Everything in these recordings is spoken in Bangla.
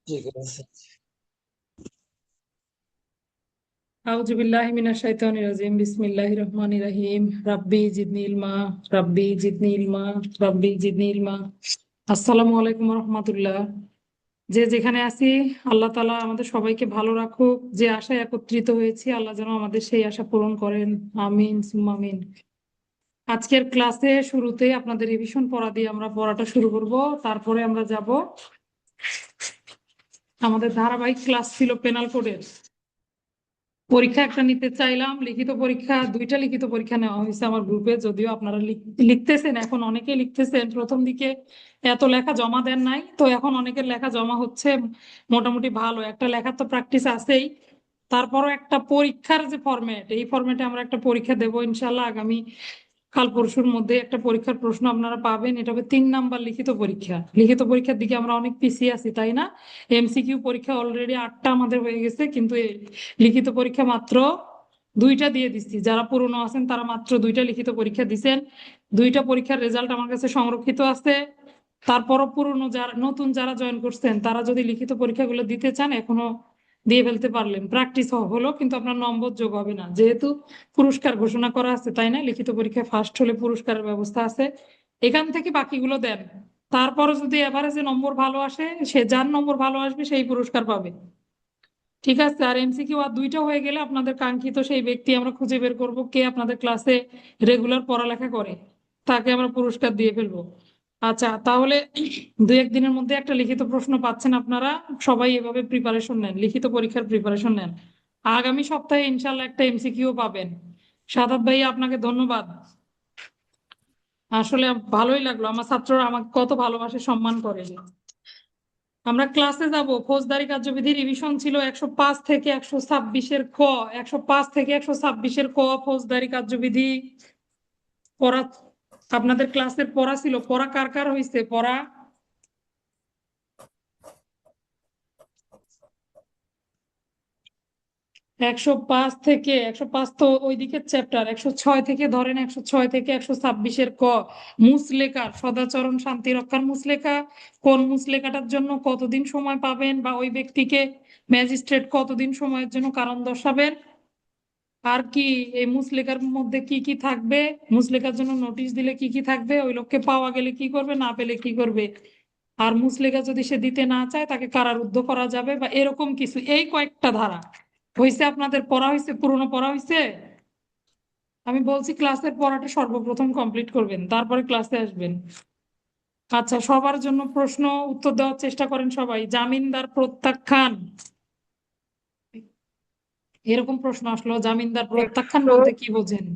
ঠিক আছে। আউযু বিল্লাহি মিনাশ শাইতানির রাজিম বিসমিল্লাহির রহমানির রহিম রাব্বি জিদনি ইলমা রাব্বি জিদনি ইলমা রাব্বি জিদনি ইলমা। আসসালামু আলাইকুম রহমতুল্লাহ। যে যেখানে আছি, আল্লাহ তাআলা আমাদের সবাইকে ভালো রাখুক। যে আশায় একত্রিত হয়েছি, আল্লাহ যেন আমাদের সেই আশা পূরণ করেন। আমিন সুম্মা আমিন। আজকের ক্লাসে শুরুতেই আপনাদের রিভিশন পড়া দিয়ে আমরা পড়াটা শুরু করব। তারপরে আমরা যাব, আমাদের ধারাবাহিক ক্লাস ছিল পেনাল কোডের। পরীক্ষা একটা নিতে চাইলাম, লিখিত পরীক্ষা, দুইটা লিখিত পরীক্ষা নেওয়া হয়েছে আমার গ্রুপে। যদিও আপনারা লিখতেছেন, এখন অনেকেই লিখতেছেন, প্রথম দিকে এত লেখা জমা দেন নাই, তো এখন অনেকের লেখা জমা হচ্ছে। মোটামুটি ভালো একটা লেখার তো প্র্যাকটিস আছেই। তারপরও একটা পরীক্ষার যে ফরম্যাট, এই ফরম্যাটে আমরা একটা পরীক্ষা দেবো ইনশাল্লাহ আগামী কাল পরশুর মধ্যে। একটা পরীক্ষার প্রশ্ন আপনারা পাবেন, এটা হবে 3 নাম্বার লিখিত পরীক্ষা। লিখিত পরীক্ষার দিকে আমরা অনেক পিছিয়ে আছি, তাই না? এমসিকিউ পরীক্ষা অলরেডি 8টা আমাদের হয়ে গেছে, কিন্তু এই লিখিত পরীক্ষা মাত্র 2টা দিয়ে দিচ্ছি। যারা পুরনো আছেন তারা মাত্র 2টা লিখিত পরীক্ষা দিছেন। 2টা পরীক্ষার রেজাল্ট আমার কাছে সংরক্ষিত আছে। তারপরও পুরনো যারা, নতুন যারা জয়েন করছেন, তারা যদি লিখিত পরীক্ষাগুলো দিতে চান এখনো দিয়ে ফেলতে পারলেন। প্র্যাকটিস হলো, কিন্তু আপনার নম্বর যোগ হবে না, যেহেতু পুরস্কার ঘোষণা করা আছে, তাই না? লিখিত পরীক্ষায় ফার্স্ট হলে পুরস্কারের ব্যবস্থা আছে। এখান থেকে বাকিগুলো দেন। তারপরে যদি এভারেজে নম্বর ভালো আসে, সে যার নম্বর ভালো আসবে সেই পুরস্কার পাবে। ঠিক আছে? আর এমসিকিউ আর 2টা হয়ে গেলে আপনাদের কাঙ্ক্ষিত সেই ব্যক্তি আমরা খুঁজে বের করব, কে আপনাদের ক্লাসে রেগুলার পড়ালেখা করে, তাকে আমরা পুরস্কার দিয়ে ফেলবো। আচ্ছা, তাহলে 2-1 দিনের মধ্যে একটা লিখিত প্রশ্ন পাচ্ছেন আপনারা। সবাই এভাবে প্রিপারেশন নেন, লিখিত পরীক্ষার প্রিপারেশন নেন। আগামী সপ্তাহে ইনশাল্লাহ একটা এমসিকিউ পাবেন। সাদাত ভাই, আপনাকে ধন্যবাদ। আসলে ভালোই লাগলো, আমার ছাত্ররা আমাকে কত ভালোবাসে, সম্মান করে। আমরা ক্লাসে যাব। ফৌজদারি কার্যবিধি রিভিশন ছিল 105 থেকে 126-এর ক। 105 থেকে 126-এর ক ফৌজদারি কার্যবিধি পড়া আপনাদের ক্লাসের পড়া ছিল। পড়া কার কার হয়েছে পড়া? 105 থেকে 105 তো ওইদিকের চ্যাপ্টার। 106 থেকে ধরেন, 106 থেকে 126-এর ক। মুচলেকার, সদাচরণ শান্তি রক্ষার মুচলেকা, কোন মুচলেকাটার জন্য কতদিন সময় পাবেন, বা ওই ব্যক্তিকে ম্যাজিস্ট্রেট কতদিন সময়ের জন্য কারণ দর্শাবেন। আর কি, এই মুচলেকার মধ্যে কি কি থাকবে, মুচলেকার জন্য নোটিশ দিলে কি কি থাকবে, ওই লোককে পাওয়া গেলে কি করবে, না পেলে কি করবে, আর মুচলেকা যদি সে দিতে না চায় তাকে কারারুদ্ধ করা যাবে, বা এরকম কিছু। এই কয়েকটা ধারা হয়েছে, আপনাদের পড়া হয়েছে, পুরনো পড়া হয়েছে। আমি বলছি ক্লাসের পড়াটা সর্বপ্রথম কমপ্লিট করবেন, তারপরে ক্লাসে আসবেন। আচ্ছা, সবার জন্য প্রশ্ন উত্তর দেওয়ার চেষ্টা করেন সবাই। জামিনদার প্রত্যাখ্যান, এরকম প্রশ্ন আসলো, জামিনদার প্রত্যাখ্যান একশো বলতে কি বোঝেন?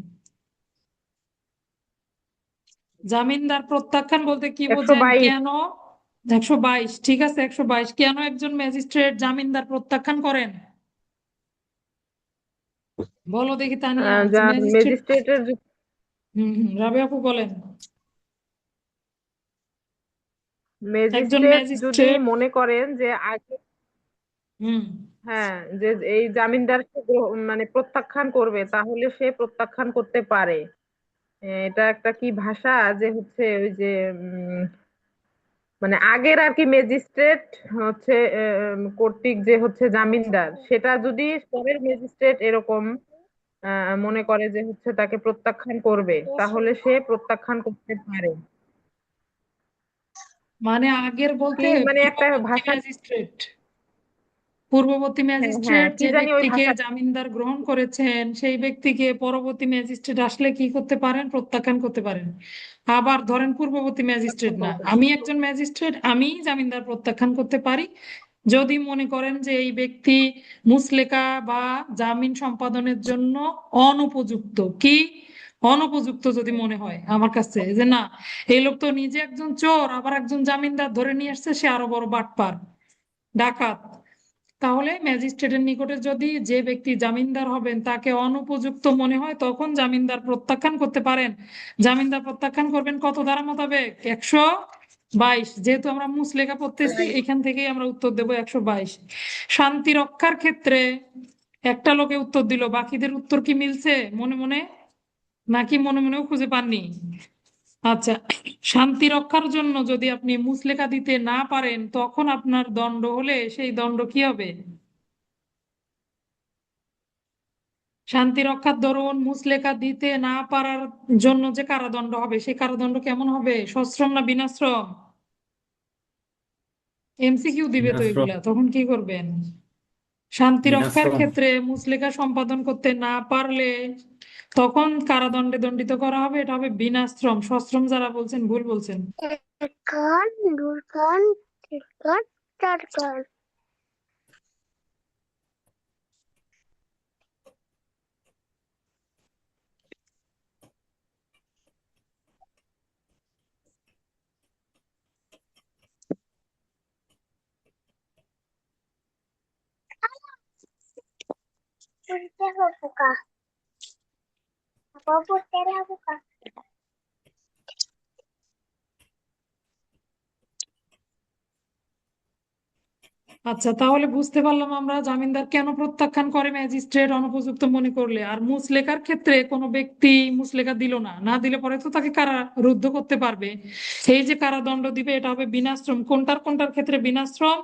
জামিনদার প্রত্যাখ্যান বলতে কি একশো বোঝেন? বাইশ কেন? 122, ঠিক আছে, 122। কেন একজন ম্যাজিস্ট্রেট জামিনদার প্রত্যাখ্যান করেন? বলো দেখি তানিয়া, যা ম্যাজিস্ট্রেট। ম্যাজিস্ট্রেটের রাবেয়া আপু বলেন। একজন ম্যাজিস্ট্রেট যদি ম্যাজিস্ট্রেট। মনে করেন যে আগে, হুম। হ্যাঁ, যে এই জামিনদারকে মানে প্রত্যাখ্যান করবে, তাহলে সে প্রত্যাখ্যান করতে পারে। এটা একটা কি ভাষা, যে হচ্ছে ওই যে মানে আগের আর কি ম্যাজিস্ট্রেট হচ্ছে কর্তৃক যে হচ্ছে জামিনদার, সেটা যদি পরের ম্যাজিস্ট্রেট এরকম মনে করে যে হচ্ছে তাকে প্রত্যাখ্যান করবে, তাহলে সে প্রত্যাখ্যান করতে পারে। মানে আগের কি বলতে মানে একটা পূর্ববর্তী ভাষা, ম্যাজিস্ট্রেট। পূর্ববর্তী হ্যাঁ হ্যাঁ, ম্যাজিস্ট্রেট কি যে জানি ওই ব্যক্তিকে ভাষা। জামিনদার গ্রহণ করেছেন, সেই ব্যক্তিকে পরবর্তী ম্যাজিস্ট্রেট আসলে কি করতে পারেন? প্রত্যাখ্যান করতে পারেন। আবার ধরেন পূর্ববর্তী ম্যাজিস্ট্রেট না, আমি একজন ম্যাজিস্ট্রেট, আমি জামিনদার প্রত্যাখ্যান করতে পারি যদি মনে করেন যে এই ব্যক্তি মুচলেকা বা জামিন সম্পাদনের জন্য অনুপযুক্ত। কি অনুপযুক্ত যদি মনে হয় আমার কাছে, যে না, এই লোক তো নিজে একজন চোর, আবার একজন জামিনদার ধরে নিয়ে আসছে, সে আরো বড় বাটপার, ডাকাত, তাহলে ম্যাজিস্ট্রেটের নিকটে যদি যে ব্যক্তি জামিনদার হবেন তাকে অনুপযুক্ত মনে হয়, তখন জামিনদার প্রত্যাখ্যান করতে পারেন। জামিনদার প্রত্যাখ্যান করবেন কত ধারা মোতাবেক? 122। যেহেতু আমরা মুচলেখা পড়তেছি, এখান থেকেই আমরা উত্তর দেব 122। শান্তি রক্ষার ক্ষেত্রে একটা লোকে উত্তর দিল, বাকিদের উত্তর কি মিলছে মনে মনে, নাকি মনে মনেও খুঁজে পাননি? আচ্ছা, শান্তি রক্ষার জন্য যদি আপনি মুচলেকা দিতে না পারেন তখন আপনার দণ্ড হলে সেই দণ্ড কি হবে? শান্তি রক্ষার দরুন মুচলেকা দিতে না পারার জন্য যে কারাদণ্ড হবে সেই কারাদণ্ড কেমন হবে? সশ্রম না বিনাশ্রম? এমসিকিউ দিবে তো বিনাশ্রম। এগুলা, তখন কি করবেন? শান্তি রক্ষার বিনাশ্রম। ক্ষেত্রে মুচলেকা সম্পাদন করতে না পারলে তখন কারাদণ্ডে দণ্ডিত করা হবে, এটা হবে বিনাশ্রম। সশ্রম যারা বলছেন ভুল বলছেন। Kan, Durkan, Tirkan, Tarkan. Putih buka. Apa putih buka? আচ্ছা, তাহলে বুঝতে পারলাম আমরা জামিনদার কেন প্রত্যাখ্যান করে ম্যাজিস্ট্রেট অনুপযুক্ত মনে করলে। আর মুচলেকার ক্ষেত্রে কোনো ব্যক্তি মুচলেকা দিল না, না দিলে পরে তো তাকে কারারুদ্ধ করতে পারবে। সেই যে কারাদণ্ড দিবে এটা হবে বিনাশ্রম। কোনটার কোনটার ক্ষেত্রে বিনাশ্রম?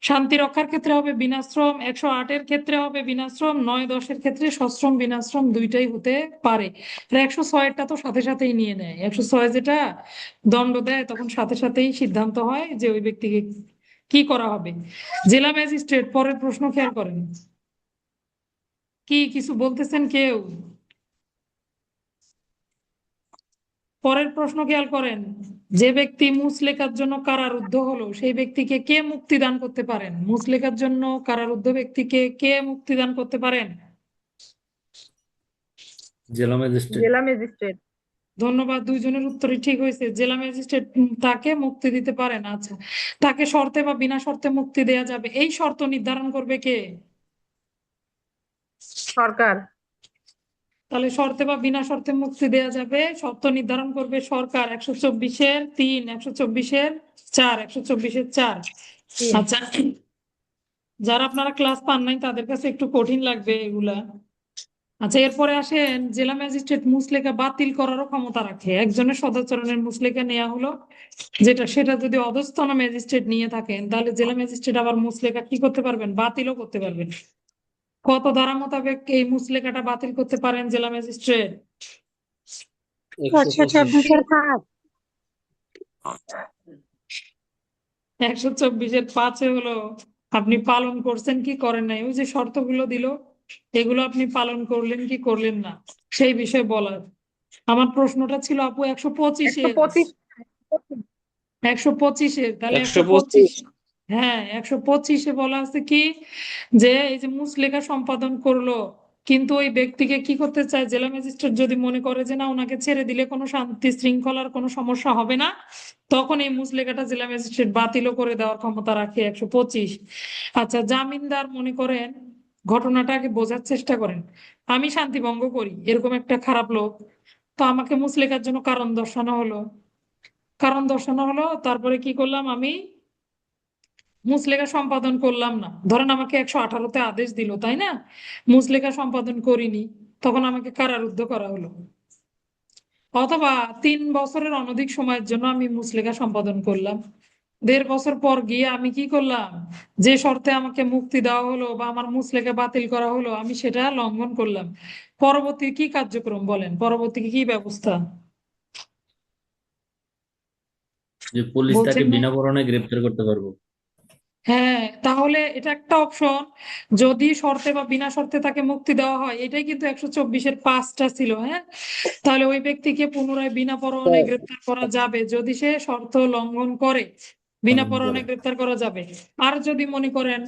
শান্তি রক্ষার ক্ষেত্রে হবে বিনাশ্রম, 108-এর ক্ষেত্রে হবে বিনাশ্রম, 9-10-এর ক্ষেত্রে সশ্রম বিনাশ্রম দুইটাই হতে পারে। আর 106-এরটা তো সাথে সাথেই নিয়ে নেয়। 106 যেটা দণ্ড দেয় তখন সাথে সাথেই সিদ্ধান্ত হয় যে ওই ব্যক্তিকে কি করা হবে। জেলা ম্যাজিস্ট্রেট, পরের প্রশ্ন খেয়াল করেন। কি কিছু বলতেছেন কেউ? পরের প্রশ্ন খেয়াল করেন। যে ব্যক্তি মুচলেকার জন্য কারারুদ্ধ হলো সেই ব্যক্তিকে কে মুক্তি দান করতে পারেন? মুচলেকার জন্য কারারুদ্ধ ব্যক্তিকে কে মুক্তি দান করতে পারেন? জেলা ম্যাজিস্ট্রেট। জেলা ম্যাজিস্ট্রেট। ধন্যবাদ, দুইজনের উত্তরই ঠিক হয়েছে। জেলা ম্যাজিস্ট্রেট তাকে মুক্তি দিতে পারেন। আচ্ছা, তাকে শর্তে বা বিনা শর্তে মুক্তি দেয়া যাবে এই শর্ত নির্ধারণ করবে কে? সরকার। তাহলে শর্তে বা বিনা শর্তে মুক্তি দেয়া যাবে, শর্ত নির্ধারণ করবে সরকার। 124-এর 3, 124-এর 4, 124-এর 4। তিন। আচ্ছা, যারা আপনারা ক্লাস পান নাই তাদের কাছে একটু কঠিন লাগবে এগুলা। আচ্ছা, এরপরে আসেন, জেলা ম্যাজিস্ট্রেট মুচলেকা বাতিল করারও ক্ষমতা রাখে। একজনের সদাচরণের মুচলেকা নেওয়া হলো, সেটা যদি অধস্তন ম্যাজিস্ট্রেট নিয়ে থাকেন তাহলে জেলা ম্যাজিস্ট্রেট আবার মুচলেকা কি করতে পারবেন? বাতিলও করতে পারবেন। কত ধারা মোতাবেক এই মুচলেকাটা বাতিল করতে পারেন জেলা ম্যাজিস্ট্রেট? 124-এর 5 124-এর 5 হলো আপনি পালন করছেন কি করেন নাই। ওই যে শর্তগুলো দিল এগুলো আপনি পালন করলেন কি করলেন না সেই বিষয়ে বলার। আমার প্রশ্নটা ছিল আপু 125-এর। 125। 125-এর, তাহলে 125। 125। হ্যাঁ, 125-এ বলা আছে কি যে এই যে মুচলেকা সম্পাদন করলো কিন্তু ওই ব্যক্তিকে কি করতে চায় জেলা ম্যাজিস্ট্রেট যদি মনে করে যে না ওনাকে ছেড়ে দিলে কোনো শান্তি শৃঙ্খলার কোনো সমস্যা হবে না তখন এই মুচলেকাটা জেলা ম্যাজিস্ট্রেট বাতিলও করে দেওয়ার ক্ষমতা রাখে 125। আচ্ছা, জামিনদার মনে করেন, ঘটনাটাকে বোঝার চেষ্টা করেন। আমি শান্তি ভঙ্গ করি এরকম একটা খারাপ লোক, তো আমাকে মুচলেকার জন্য কারণ দর্শানো হলো, তারপরে কি করলাম আমি? মুচলেকা সম্পাদন করলাম না। ধরেন আমাকে 118-তে আদেশ দিল, তাই না? মুচলেকা সম্পাদন করিনি, তখন আমাকে কারারুদ্ধ করা হলো। অথবা 3 বছরের অনধিক সময়ের জন্য আমি মুচলেকা সম্পাদন করলাম। 1.5 বছর পর গিয়ে আমি কি করলাম? যে শর্তে আমাকে মুক্তি দেওয়া হলো বা আমার মুচলেকা বাতিল করা হলো আমি সেটা লঙ্ঘন করলাম। পরবর্তী কি কার্যক্রম বলেন? পরবর্তী কি ব্যবস্থা? যে পুলিশ তাকে বলছেন না? বিনা কারণে গ্রেপ্তার করতে পারবো। হ্যাঁ, তাহলে এটা একটা অপশন। যদি শর্তে বা বিনা শর্তে তাকে মুক্তি দেওয়া হয়, এটাই কিন্তু 124-এর 5টা ছিল। হ্যাঁ, তাহলে ওই ব্যক্তিকে পুনরায় বিনা পরোয়ানায় গ্রেপ্তার করা যাবে যদি সে শর্ত লঙ্ঘন করে। বিনা পালন করে। পরোয়ানায় গ্রেপ্তার করা যাবে। আর যদি মনে করেন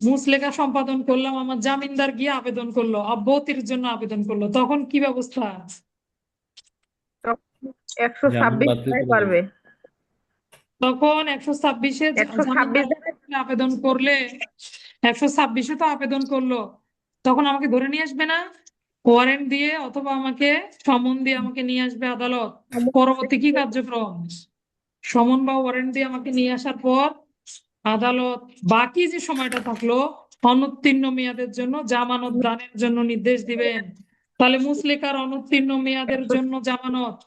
মুচলেকা সম্পাদন করলাম, আমার জামিনদার গিয়ে আবেদন করলো, অব্যাহতির জন্য আবেদন করলো, তখন কি ব্যবস্থা? 126 বাতিল ধারায় করে দেবে। পারবে। তখন 126-এ 126 জামিনদার ধারায়। আবেদন করলে 126-এ তো আবেদন করলো, তখন আমাকে ধরে নিয়ে আসবে না ওয়ারেন্ট দিয়ে, অথবা আমাকে সমন দিয়ে আমাকে নিয়ে আসবে আদালত। পরবর্তী কি কার্যক্রম? সমন বা ওয়ারেন্ট দিয়ে আমাকে নিয়ে আসার পর আদালত বাকি যে সময়টা থাকলো অনুত্তীর্ণ মেয়াদের জন্য জামানত দানের জন্য নির্দেশ দিবেন। তাহলে মুচলেকার অনুত্তীর্ণ মেয়াদের জন্য জামানত,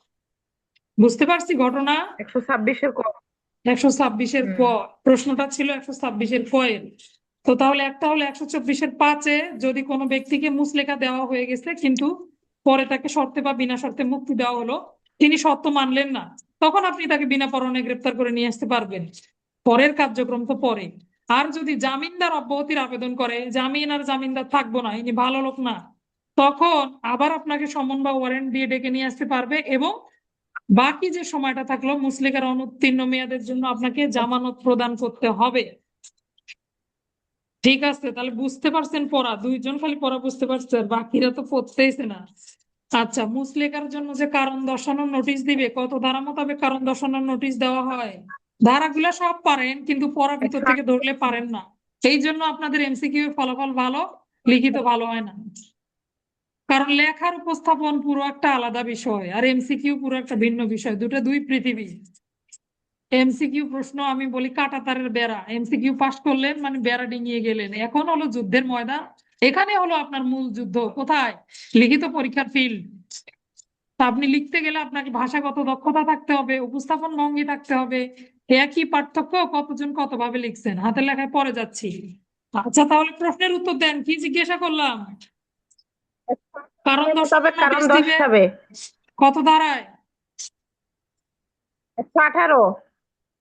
বুঝতে পারছি ঘটনা। 126-এর ক। 126-এর ক, হুম। প্রশ্নটা ছিল 126-এর ক এর। তো তাহলে একটা হলো 124-এর 5-এ, যদি কোনো ব্যক্তিকে মুচলেকা দেওয়া হয়ে গেছে কিন্তু পরে তাকে শর্তে বা বিনা শর্তে মুক্তি দেওয়া হলো, তিনি শর্ত মানলেন না, তখন আপনি তাকে বিনা পরোয়ানায় গ্রেপ্তার করে নিয়ে আসতে পারবেন। পরের কার্যক্রম তো পরে। আর যদি জামিনদার অব্যাহতির আবেদন করে, জামিন আর জামিনদার থাকবো না, ইনি ভালো লোক না, তখন আবার আপনাকে সমন বা ওয়ারেন্ট দিয়ে ডেকে নিয়ে আসতে পারবে, এবং বাকি যে সময়টা থাকলো মুচলেকার অনুত্তীর্ণ মেয়াদের জন্য আপনাকে জামানত প্রদান করতে হবে। ঠিক আছে, তাহলে বুঝতে পারছেন পড়া, দুইজন খালি পড়া বুঝতে পারছে, আর বাকিরা তো পড়তেইছে না। আচ্ছা, মুচলেকার জন্য যে কারণ দর্শানোর নোটিশ দিবে, কত ধারা মোতাবেক কারণ দর্শানোর নোটিশ দেওয়া হয়? ধারাগুলা সব পারেন কিন্তু পড়া ভিতর থেকে ধরলে পারেন না। এই জন্য আপনাদের এমসিকিউ এর ফলাফল ভালো, লিখিত ভালো হয় না। কারণ লেখার উপস্থাপন পুরো একটা আলাদা বিষয়, আর এমসিকিউ পুরো একটা ভিন্ন বিষয়, দুটো দুই পৃথিবী। এমসিকিউ প্রশ্ন আমি বলি কাঁটাতারের বেড়া, এমসিকিউ পাস করলেন মানে বেড়া ডিঙিয়ে গেলেন। এখন হলো যুদ্ধের ময়দান, এখানে হলো আপনার মূল যুদ্ধ কোথায়? লিখিত পরীক্ষার ফিল্ড। তা আপনি লিখতে গেলে আপনাকে ভাষাগত দক্ষতা থাকতে হবে, উপস্থাপন ভঙ্গি থাকতে হবে। একই পার্থক্য, কতজন কতভাবে লিখছেন, হাতের লেখায় পড়ে যাচ্ছি। আচ্ছা, তাহলে প্রশ্নের উত্তর দেন, কি জিজ্ঞাসা করলাম? কারণ দর্শানোর মোতাবেক কারণ নোটিশ দিবে দর্শাবে। কত ধারায়? 118।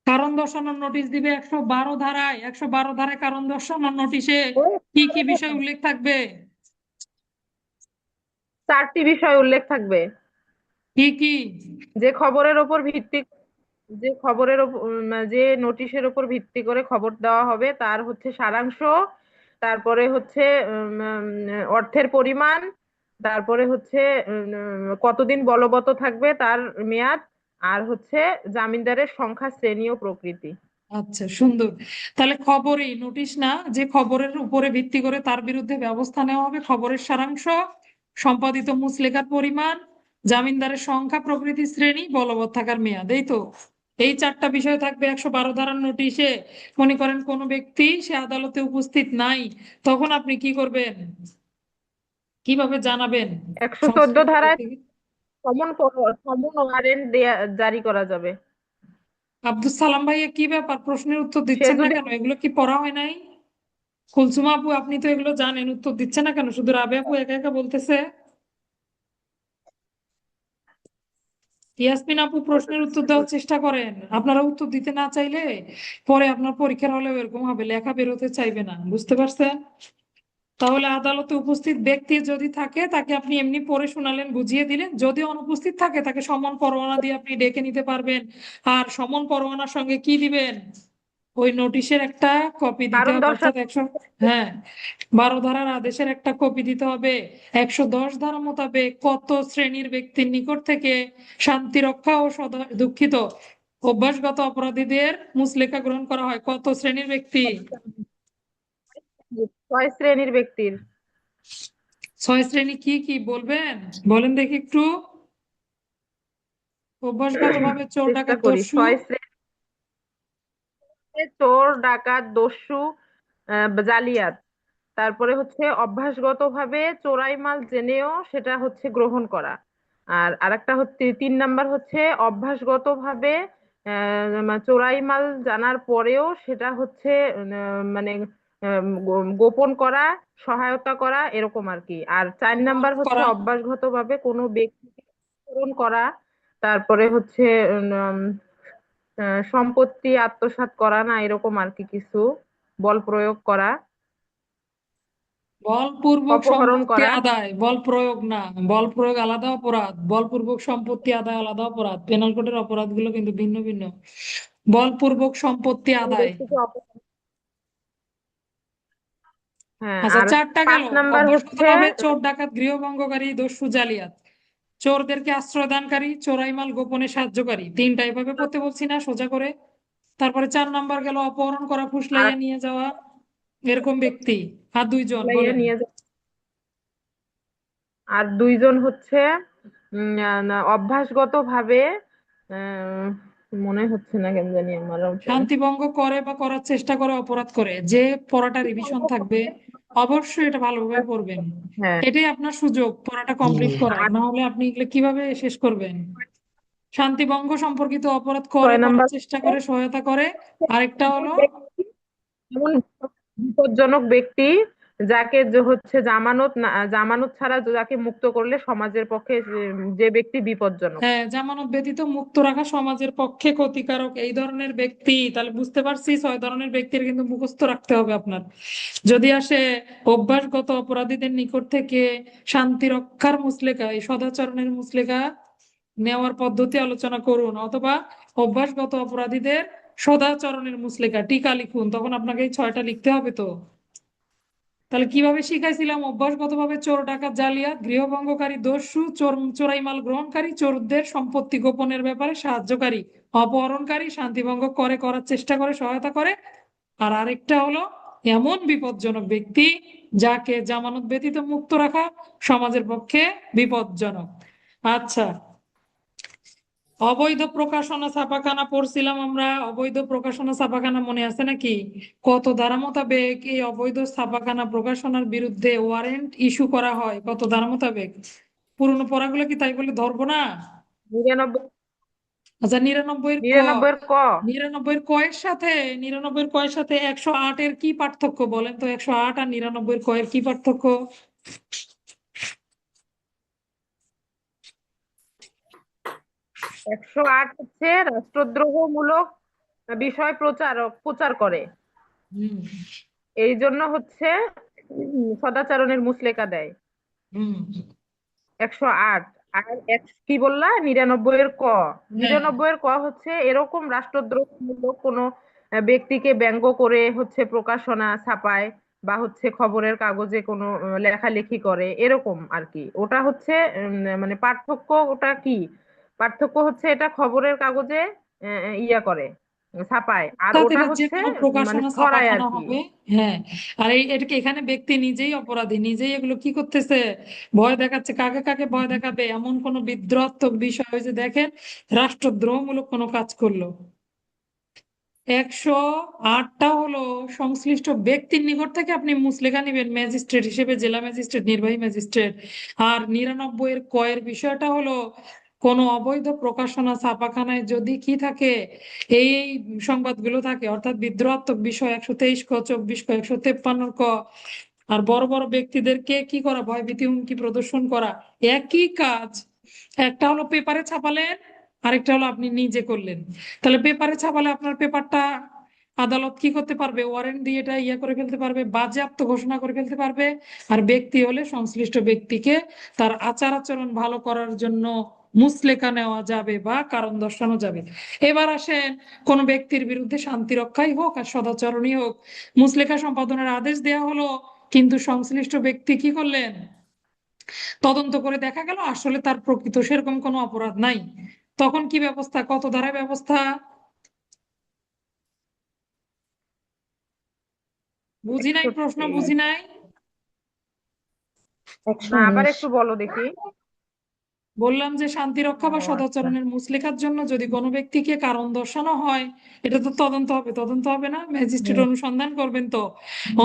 কারণ দর্শানোর নোটিশ দিবে 112 ধারায়। 112 ধারায় কারণ দর্শানোর নোটিশে কি কি বিষয় উল্লেখ থাকবে? 4টি বিষয় উল্লেখ থাকবে। কি কি? যে খবরের ওপর ভিত্তি যে খবরের ওপর যে নোটিশের উপর ভিত্তি করে খবর দেওয়া হবে তার হচ্ছে সারাংশ, তারপরে হচ্ছে অর্থের পরিমাণ, তারপরে হচ্ছে কতদিন বলবৎ থাকবে তার মেয়াদ, আর হচ্ছে জামিনদারের সংখ্যা, শ্রেণী ও প্রকৃতি। আচ্ছা, সুন্দর। তাহলে খবরই, নোটিশ না, যে খবরের উপরে ভিত্তি করে তার বিরুদ্ধে ব্যবস্থা নেওয়া হবে, খবরের সারাংশ, সম্পাদিত মুচলেকার পরিমাণ, জামিনদারের সংখ্যা, প্রকৃতি, শ্রেণী, বলবৎ থাকার মেয়াদ, এই তো। এই 4টা বিষয় থাকবে 112 ধারার নোটিশে। মনে করেন কোনো ব্যক্তি সে আদালতে উপস্থিত নাই, তখন আপনি কি করবেন, কিভাবে জানাবেন? 114 ধারায় সমন ওয়ারেন্ট জারি করা যাবে। আব্দুল সালাম ভাইয়া, কি ব্যাপার, প্রশ্নের উত্তর সে দিচ্ছেন না যদি কেন? এগুলো কি পড়া হয় নাই? কুলসুমা আপু, আপনি তো এগুলো জানেন, উত্তর দিচ্ছে না কেন? শুধু রাবে আপু একা একা বলতেছে। ইয়াসমিন আপু, প্রশ্নের উত্তর দেওয়ার চেষ্টা করেন। আপনারা উত্তর দিতে না চাইলে পরে আপনার পরীক্ষার হলেও এরকম হবে, লেখা বেরোতে চাইবে না, বুঝতে পারছেন? তাহলে আদালতে উপস্থিত ব্যক্তি যদি থাকে তাকে আপনি এমনি পড়ে শোনালেন, বুঝিয়ে দিলেন। যদি অনুপস্থিত থাকে তাকে সমন পরোয়ানা দিয়ে আপনি ডেকে নিতে পারবেন। আর সমন পরোয়ানার সঙ্গে কি দিবেন? ওই নোটিশের একটা কপি দিতে কারণ হবে, অর্থাৎ দর্শাবে। 100, হ্যাঁ, 12 ধারার আদেশের একটা কপি দিতে হবে। 110 ধারা মোতাবেক কত শ্রেণীর ব্যক্তির নিকট থেকে শান্তি রক্ষা ও দুঃখিত অভ্যাসগত অপরাধীদের মুচলেকা গ্রহণ করা হয়, কত শ্রেণীর ব্যক্তি? 6 শ্রেণীর ব্যক্তির। 6 শ্রেণী কি কি বলবেন, বলেন দেখি একটু। অভ্যাসগত ভাবে চোর চেষ্টা ডাকাত করি। দস্যু। 6 চোর, ডাকাত, দস্যু, জালিয়াত। তারপরে হচ্ছে অভ্যাসগতভাবে চোরাই মাল জেনেও সেটা হচ্ছে গ্রহণ করা। আর আরেকটা হচ্ছে 3 নাম্বার হচ্ছে অভ্যাসগতভাবে চোরাই মাল জানার পরেও সেটা হচ্ছে মানে গোপন করা, সহায়তা করা, এরকম আর কি। আর 4 নাম্বার বহন হচ্ছে করা। অভ্যাসগতভাবে কোনো ব্যক্তিকে পূরণ করা, তারপরে হচ্ছে সম্পত্তি আত্মসাৎ করা, না এরকম আর কি কিছু, বল প্রয়োগ করা, বলপূর্বক অপহরণ সম্পত্তি করা। আদায়, বল প্রয়োগ না। বল প্রয়োগ আলাদা অপরাধ, বলপূর্বক সম্পত্তি আদায় আলাদা অপরাধ, পেনাল কোডের অপরাধগুলো কিন্তু ভিন্ন ভিন্ন। বলপূর্বক সম্পত্তি কোনো আদায়। ব্যক্তিকে হ্যাঁ। আচ্ছা, আর 4টা গেল। 5 নাম্বার অভ্যাসগত হচ্ছে ভাবে চোর ডাকাত গৃহভঙ্গকারী দস্যু জালিয়াত, চোরদেরকে আশ্রয় দানকারী, চোরাই মাল গোপনে সাহায্যকারী, 3টা এভাবে পড়তে বলছি না সোজা করে। তারপরে 4 নাম্বার গেল অপহরণ করা, আর ফুসলাইয়া নিয়ে যাওয়া, এরকম ব্যক্তি। আর 2জন লাইয়া বলেন। নিয়ে আর 2জন হচ্ছে অভ্যাসগত ভাবে, মনে হচ্ছে না কেন জানি আমার ওটা। শান্তিভঙ্গ করে বা করার চেষ্টা করে, অপরাধ করে, যে পড়াটা রিভিশন থাকবে, অবশ্যই এটা ভালোভাবে পড়বেন। হ্যাঁ এটাই আপনার সুযোগ পড়াটা কমপ্লিট করার, আর না হলে আপনি এগুলো কিভাবে শেষ করবেন? শান্তিভঙ্গ সম্পর্কিত অপরাধ 6 করার নাম্বার চেষ্টা করে, সহায়তা করে। আরেকটা হলো এমন বিপজ্জনক ব্যক্তি যাকে যে হচ্ছে জামানত ছাড়া যাকে মুক্ত করলে সমাজের পক্ষে যে ব্যক্তি বিপজ্জনক। হ্যাঁ, জামানত ব্যতীত মুক্ত রাখা সমাজের পক্ষে ক্ষতিকারক, এই ধরনের ব্যক্তি। তাহলে বুঝতে পারছি 6 ধরনের ব্যক্তির কিন্তু মুখস্থ রাখতে হবে আপনার। যদি আসে অভ্যাসগত অপরাধীদের নিকট থেকে শান্তি রক্ষার মুচলেকা, এই সদাচরণের মুচলেকা নেওয়ার পদ্ধতি আলোচনা করুন, অথবা অভ্যাসগত অপরাধীদের সদাচরণের মুচলেকা টিকা লিখুন, তখন আপনাকে এই 6টা লিখতে হবে তো। তাহলে কিভাবে শিখাইছিলাম? অভ্যাসগত ভাবে চোর, ডাকাত, জালিয়াত, গৃহভঙ্গকারী, দস্যু, চোরাই মাল গ্রহণকারী, চোরদের সম্পত্তি গোপনের ব্যাপারে সাহায্যকারী, অপহরণকারী, শান্তিভঙ্গ করার চেষ্টা করে, সহায়তা করে। আর আরেকটা হলো এমন বিপজ্জনক ব্যক্তি যাকে জামানত ব্যতীত মুক্ত রাখা সমাজের পক্ষে বিপজ্জনক। আচ্ছা, অবৈধ প্রকাশনা ছাপাখানা পড়ছিলাম আমরা। অবৈধ প্রকাশনা ছাপাখানা মনে আছে নাকি? কত ধারা মোতাবেক এই অবৈধ ছাপাখানা প্রকাশনার বিরুদ্ধে ওয়ারেন্ট ইস্যু করা হয়? কত ধারা মোতাবেক? পুরনো পড়াগুলো কি তাই বলে ধরবো না? 99 আচ্ছা, 99-এর ক। 99 ক 99-এর ক এর সাথে 99-এর ক এর সাথে 108-এর কি পার্থক্য বলেন তো? 108 আর 99-এর ক এর কি পার্থক্য? 108 হচ্ছে রাষ্ট্রদ্রোহমূলক বিষয় প্রচার করে, হুম এই জন্য হচ্ছে সদাচরণের মুচলেকা দেয়। হুম 108 আর কি বললা 99 এর ক। হ্যাঁ, 99 এর ক হচ্ছে এরকম রাষ্ট্রদ্রোহমূলক কোনো ব্যক্তিকে ব্যঙ্গ করে হচ্ছে প্রকাশনা ছাপায় বা হচ্ছে খবরের কাগজে কোনো লেখালেখি করে এরকম আর কি। ওটা হচ্ছে মানে পার্থক্য, ওটা কি পার্থক্য হচ্ছে এটা খবরের কাগজে ইয়া করে, ছাপায়, আর অর্থাৎ ওটা এটা যে হচ্ছে কোনো মানে প্রকাশনা ছড়ায় আর ছাপাখানা কি। হবে। হ্যাঁ, আর এটাকে এখানে ব্যক্তি নিজেই অপরাধী, নিজেই এগুলো কি করতেছে, ভয় দেখাচ্ছে। কাকে কাকে ভয় দেখাবে? এমন কোন বিদ্রোহাত্মক বিষয় হয়েছে, দেখেন রাষ্ট্রদ্রোহমূলক কোনো কাজ করলো। 108টা হলো সংশ্লিষ্ট ব্যক্তির নিকট থেকে আপনি মুচলেখা নিবেন ম্যাজিস্ট্রেট হিসেবে, জেলা ম্যাজিস্ট্রেট, নির্বাহী ম্যাজিস্ট্রেট। আর 99-এর কয়ের বিষয়টা হলো কোনো অবৈধ প্রকাশনা ছাপাখানায় যদি কি থাকে, এই সংবাদগুলো থাকে, অর্থাৎ বিদ্রোহাত্মক বিষয় 123 ক, 24 ক, 153 ক। আর বড় বড় ব্যক্তিদেরকে কি করা, ভয়ভীতি হুমকি প্রদর্শন করা, একই কাজ। একটা হলো পেপারে ছাপালেন, আরেকটা হলো আপনি নিজে করলেন। তাহলে পেপারে ছাপালে আপনার পেপারটা আদালত কি করতে পারবে? ওয়ারেন্ট দিয়ে এটা ইয়ে করে ফেলতে পারবে, বাজেয়াপ্ত ঘোষণা করে ফেলতে পারবে। আর ব্যক্তি হলে সংশ্লিষ্ট ব্যক্তিকে তার আচার আচরণ ভালো করার জন্য মুচলেকা নেওয়া যাবে বা কারণ দর্শানো যাবে। এবার আসেন, কোন ব্যক্তির বিরুদ্ধে শান্তি রক্ষাই হোক আর সদাচরণই হোক, মুচলেকা সম্পাদনের আদেশ দেয়া হলো, কিন্তু সংশ্লিষ্ট ব্যক্তি কি করলেন? তদন্ত করে দেখা গেল আসলে তার প্রকৃত সেরকম কোনো অপরাধ নাই। তখন কি ব্যবস্থা? কত ধারায় ব্যবস্থা? বুঝি নাই, প্রশ্ন 61 বুঝি নাই। না, আবার একটু বলো দেখি। বললাম যে শান্তি রক্ষা বা ও আচ্ছা, সদাচরণের মুচলেকার জন্য যদি কোনো ব্যক্তিকে কারণ দর্শানো হয়, এটা তো তদন্ত হবে। তদন্ত হবে না, ম্যাজিস্ট্রেট অনুসন্ধান করবেন তো।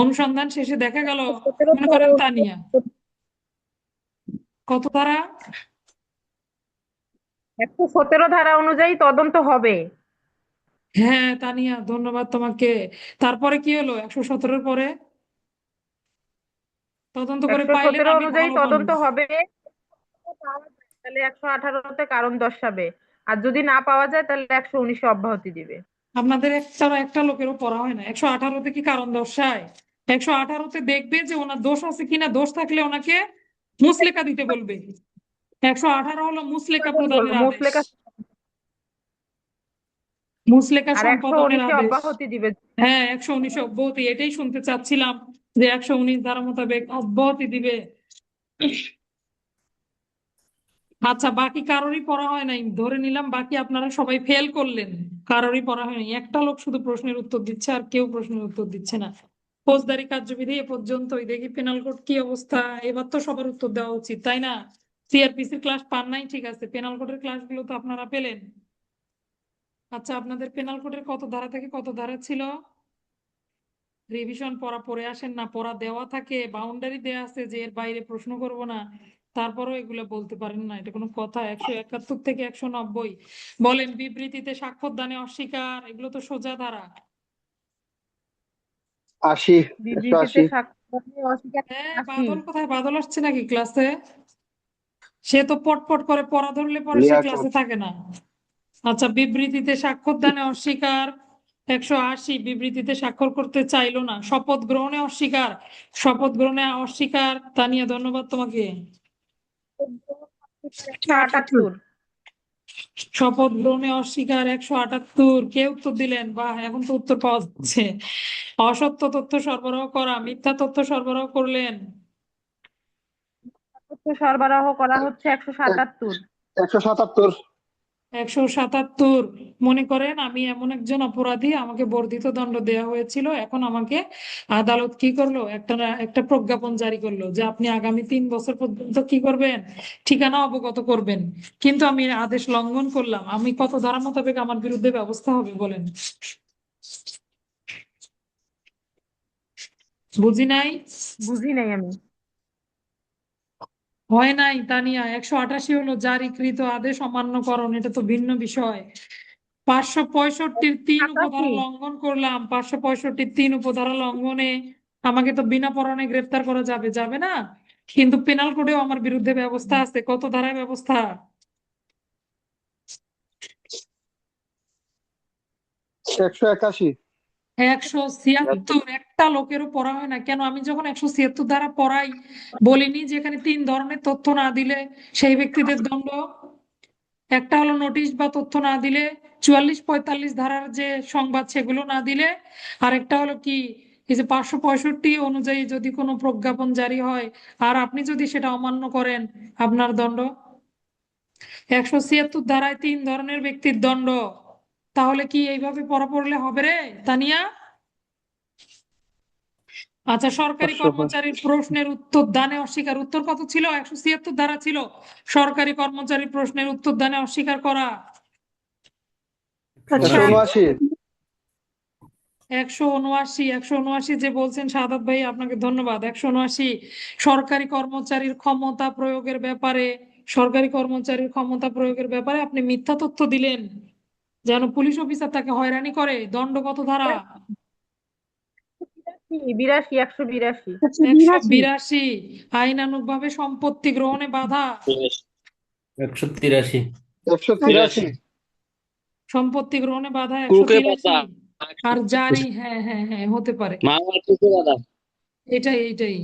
অনুসন্ধান শেষে দেখা গেল, 117 মনে ধারা করেন তানিয়া, কত ধারা? 117 ধারা অনুযায়ী তদন্ত হবে। হ্যাঁ তানিয়া, ধন্যবাদ তোমাকে। তারপরে কি হলো 117-এর পরে? তদন্ত করে পাইলেন 117 আমি অনুযায়ী ভালো তদন্ত মানুষ। হবে, পাওয়া যায় তাহলে 118-তে কারণ দর্শাবে, আর যদি না পাওয়া যায় তাহলে 119-এ অব্যাহতি দিবে। আপনাদের একটা লোকেরও পড়া হয় না? 118-তে কি কারণ দর্শায়? 118-তে দেখবে যে ওনার দোষ আছে কিনা, দোষ থাকলে ওনাকে মুচলেকা দিতে বলবে। 118 হলো মুচলেকা প্রদানের আদেশ, মুচলেকা, মুচলেকা আর সম্পাদনের 119-এ আদেশ। অব্যাহতি দিবে। হ্যাঁ, 119 অব্যাহতি, এটাই শুনতে চাচ্ছিলাম, যে 119 ধারা মোতাবেক অব্যাহতি দিবে। আচ্ছা, বাকি কারোরই পড়া হয় নাই, ধরে নিলাম বাকি আপনারা সবাই ফেল করলেন, কারোরই পড়া হয়নি। একটা লোক শুধু প্রশ্নের উত্তর দিচ্ছে, আর কেউ প্রশ্নের উত্তর দিচ্ছে না। ফৌজদারি কার্যবিধি এ পর্যন্তই। দেখি পেনাল কোড কি অবস্থা। এবার তো সবার উত্তর দেওয়া উচিত, তাই না? সিআরপিসির ক্লাস পান নাই, ঠিক আছে, পেনাল কোডের ক্লাসগুলো তো আপনারা পেলেন। আচ্ছা, আপনাদের পেনাল কোডের কত ধারা থেকে কত ধারা ছিল? রিভিশন পড়া পড়ে আসেন না, পড়া দেওয়া থাকে, বাউন্ডারি দেওয়া আছে যে এর বাইরে প্রশ্ন করব না, তারপরেও এগুলো বলতে পারেন না, এটা কোনো কথা? 171 থেকে 190 বলেন, বিবৃতিতে স্বাক্ষর দানে অস্বীকার, এগুলো তো সোজা ধারা। 80, বিবৃতিতে 180, স্বাক্ষর অস্বীকার হ্যাঁ, 80। বাদল কোথায়? বাদল আসছে নাকি ক্লাসে? সে তো পটপট করে পড়া ধরলে পরে সে লিয়াকত, ক্লাসে থাকে না। আচ্ছা, বিবৃতিতে স্বাক্ষর দানে অস্বীকার 180, বিবৃতিতে স্বাক্ষর করতে চাইলো না। শপথ গ্রহণে অস্বীকার, শপথ গ্রহণে অস্বীকার। তানিয়া, ধন্যবাদ তোমাকে। 178। শপথ গ্রহণে অস্বীকার 178, কে উত্তর দিলেন? বাহ, এখন তো উত্তর পাওয়া যাচ্ছে। অসত্য তথ্য সরবরাহ করা, মিথ্যা তথ্য সরবরাহ করলেন। তথ্য সরবরাহ করা হচ্ছে 177। 177, 177, মনে করেন আমি এমন একজন অপরাধী, আমাকে বর্ধিত দণ্ড দেওয়া হয়েছিল, এখন আমাকে আদালত কি করলো, একটা প্রজ্ঞাপন জারি করলো যে আপনি আগামী 3 বছর পর্যন্ত কি করবেন, ঠিকানা অবগত করবেন। কিন্তু আমি আদেশ লঙ্ঘন করলাম, আমি কত ধারা মোতাবেক আমার বিরুদ্ধে ব্যবস্থা হবে বলেন? বুঝি নাই। বুঝি নাই আমি। হয় নাই তানিয়া। 188 হলো জারিকৃত আদেশ অমান্যকরণ, এটা তো ভিন্ন বিষয়। 565-র 3 উপধারা 87। লঙ্ঘন করলাম, 565-র 3 উপধারা লঙ্ঘনে আমাকে তো বিনা পরোয়ানায় গ্রেফতার করা যাবে, যাবে না? কিন্তু পেনাল কোডেও আমার বিরুদ্ধে ব্যবস্থা আছে। কত ধারায় ব্যবস্থা? 181, 176। একটা লোকেরও পড়া হয় না কেন? আমি যখন 176 ধারা পড়াই, বলিনি যে এখানে 3 ধরনের তথ্য না দিলে সেই ব্যক্তিদের দণ্ড। একটা হলো নোটিশ বা তথ্য না দিলে, 44-45 ধারার যে সংবাদ সেগুলো না দিলে, আর একটা হলো কি, এই যে 565 অনুযায়ী যদি কোনো প্রজ্ঞাপন জারি হয় আর আপনি যদি সেটা অমান্য করেন, আপনার দণ্ড। 176 ধারায় 3 ধরনের ব্যক্তির দণ্ড। তাহলে কি এইভাবে পড়া পড়লে হবে রে তানিয়া? আচ্ছা, সরকারি 565, কর্মচারীর প্রশ্নের উত্তর দানে অস্বীকার, উত্তর কত ছিল? 176 ধারা ছিল সরকারি কর্মচারীর প্রশ্নের উত্তর দানে অস্বীকার করা। আচ্ছা। 179, 179 যে বলছেন সাদাত ভাই, আপনাকে ধন্যবাদ। 179, সরকারি কর্মচারীর ক্ষমতা প্রয়োগের ব্যাপারে, সরকারি কর্মচারীর ক্ষমতা প্রয়োগের ব্যাপারে আপনি মিথ্যা তথ্য দিলেন যেন পুলিশ অফিসার তাকে হয়রানি করে, দণ্ড কত ধারা? 82, 182। 182, আইনানুগভাবে সম্পত্তি গ্রহণে বাধা, 183, 183, সম্পত্তি গ্রহণে বাধা কুকে 183। বাধা আর জারি, হ্যাঁ হ্যাঁ হ্যাঁ, হতে পারে। মামলার কুকে বাধা এটাই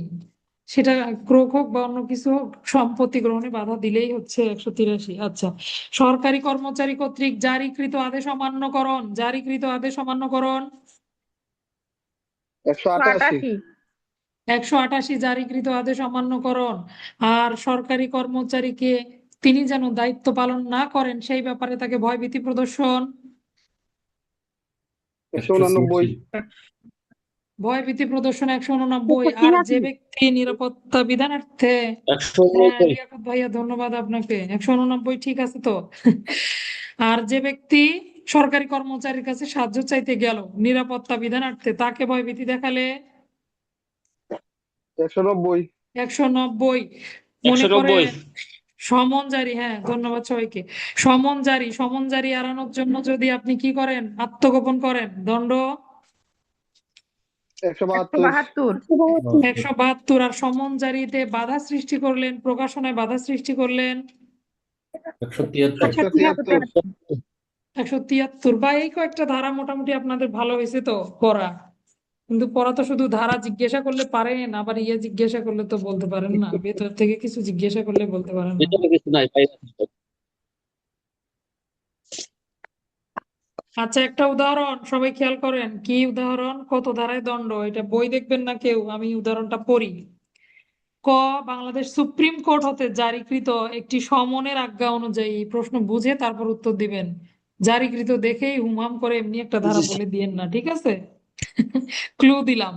সেটা ক্রোক হোক বা অন্য কিছু হোক, সম্পত্তি গ্রহণে বাধা দিলেই হচ্ছে 183। আচ্ছা, সরকারি কর্মচারী কর্তৃক জারিকৃত আদেশ অমান্যকরণ, জারিকৃত আদেশ অমান্যকরণ 188, 188, জারিকৃত আদেশ অমান্যকরণ। আর সরকারি কর্মচারীকে তিনি যেন দায়িত্ব পালন না করেন সেই ব্যাপারে তাকে ভয়ভীতি প্রদর্শন, 189, ভয়ভীতি প্রদর্শন 189। আর যে ব্যক্তি নিরাপত্তা বিধানার্থে, হ্যাঁ 189 লিয়াকত ভাইয়া ধন্যবাদ আপনাকে। 189 ঠিক আছে তো? আর যে ব্যক্তি সরকারি কর্মচারীর কাছে সাহায্য চাইতে গেল নিরাপত্তা বিধানার্থে, তাকে ভয়ভীতি দেখালে 190, 190। মনে করে 190 সমন জারি, হ্যাঁ ধন্যবাদ সবাইকে। সমন জারি এড়ানোর জন্য যদি আপনি কি করেন, আত্মগোপন করেন, দণ্ড 172, 172। 172। আর সমন জারিতে বাধা সৃষ্টি করলেন, প্রকাশনায় বাধা সৃষ্টি করলেন 173, 173, 173। বা এই কয়েকটা ধারা মোটামুটি আপনাদের ভালো হয়েছে তো পড়া? কিন্তু পড়া তো শুধু ধারা জিজ্ঞাসা করলে পারেন, আবার জিজ্ঞাসা করলে তো বলতে পারেন না, ভেতর থেকে কিছু জিজ্ঞাসা করলে বলতে পারেন না। ভিতরে কিছু নাই বাইরে আছে। আচ্ছা, একটা উদাহরণ সবাই খেয়াল করেন, কি উদাহরণ, কত ধারায় দণ্ড, এটা বই দেখবেন না কেউ, আমি উদাহরণটা পড়ি। ক, বাংলাদেশ সুপ্রিম কোর্ট হতে জারিকৃত একটি সমনের আজ্ঞা অনুযায়ী, প্রশ্ন বুঝে তারপর উত্তর দিবেন, জারিকৃত দেখেই হুমহাম করে এমনি একটা ধারা বলে দিয়েন না, ঠিক আছে? ক্লু দিলাম।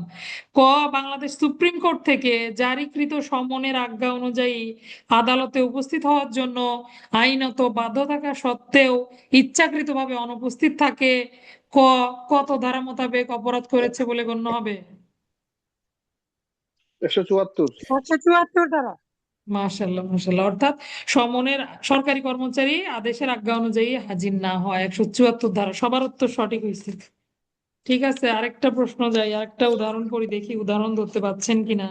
ক, বাংলাদেশ সুপ্রিম কোর্ট থেকে জারিকৃত সমনের আজ্ঞা অনুযায়ী আদালতে উপস্থিত হওয়ার জন্য আইনত বাধ্য থাকা সত্ত্বেও ইচ্ছাকৃতভাবে অনুপস্থিত থাকে, ক, কত ধারা মোতাবেক অপরাধ করেছে বলে গণ্য হবে? 174। 174 ধারা। মাশাল্লাহ মাশাল্লাহ, অর্থাৎ সমনের সরকারি কর্মচারী আদেশের আজ্ঞা অনুযায়ী হাজির না হয়, 174 ধারা। সবার উত্তর সঠিক হয়েছে। ঠিক আছে, আরেকটা প্রশ্ন যাই, আরেকটা উদাহরণ পড়ি, দেখি উদাহরণ ধরতে পাচ্ছেন কিনা।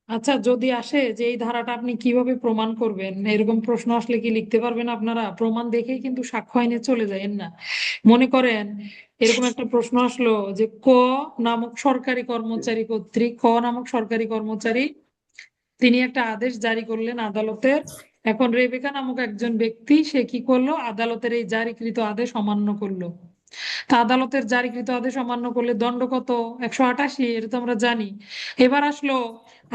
আচ্ছা, যদি আসে যে এই ধারাটা আপনি কিভাবে প্রমাণ করবেন, এরকম প্রশ্ন আসলে কি লিখতে পারবেন আপনারা? প্রমাণ দেখেই কিন্তু সাক্ষ্য আইনে চলে যায়েন না। মনে করেন এরকম একটা প্রশ্ন আসলো যে নামক সরকারি কর্মচারী কর্তৃক নামক সরকারি কর্মচারী তিনি একটা আদেশ জারি করলেন আদালতের। এখন রেবেকা নামক একজন ব্যক্তি, সে কি করলো, আদালতের এই জারিকৃত আদেশ অমান্য করলো। তা আদালতের জারিকৃত আদেশ অমান্য করলে দণ্ড কত? 188, এটা তো আমরা জানি। এবার আসলো,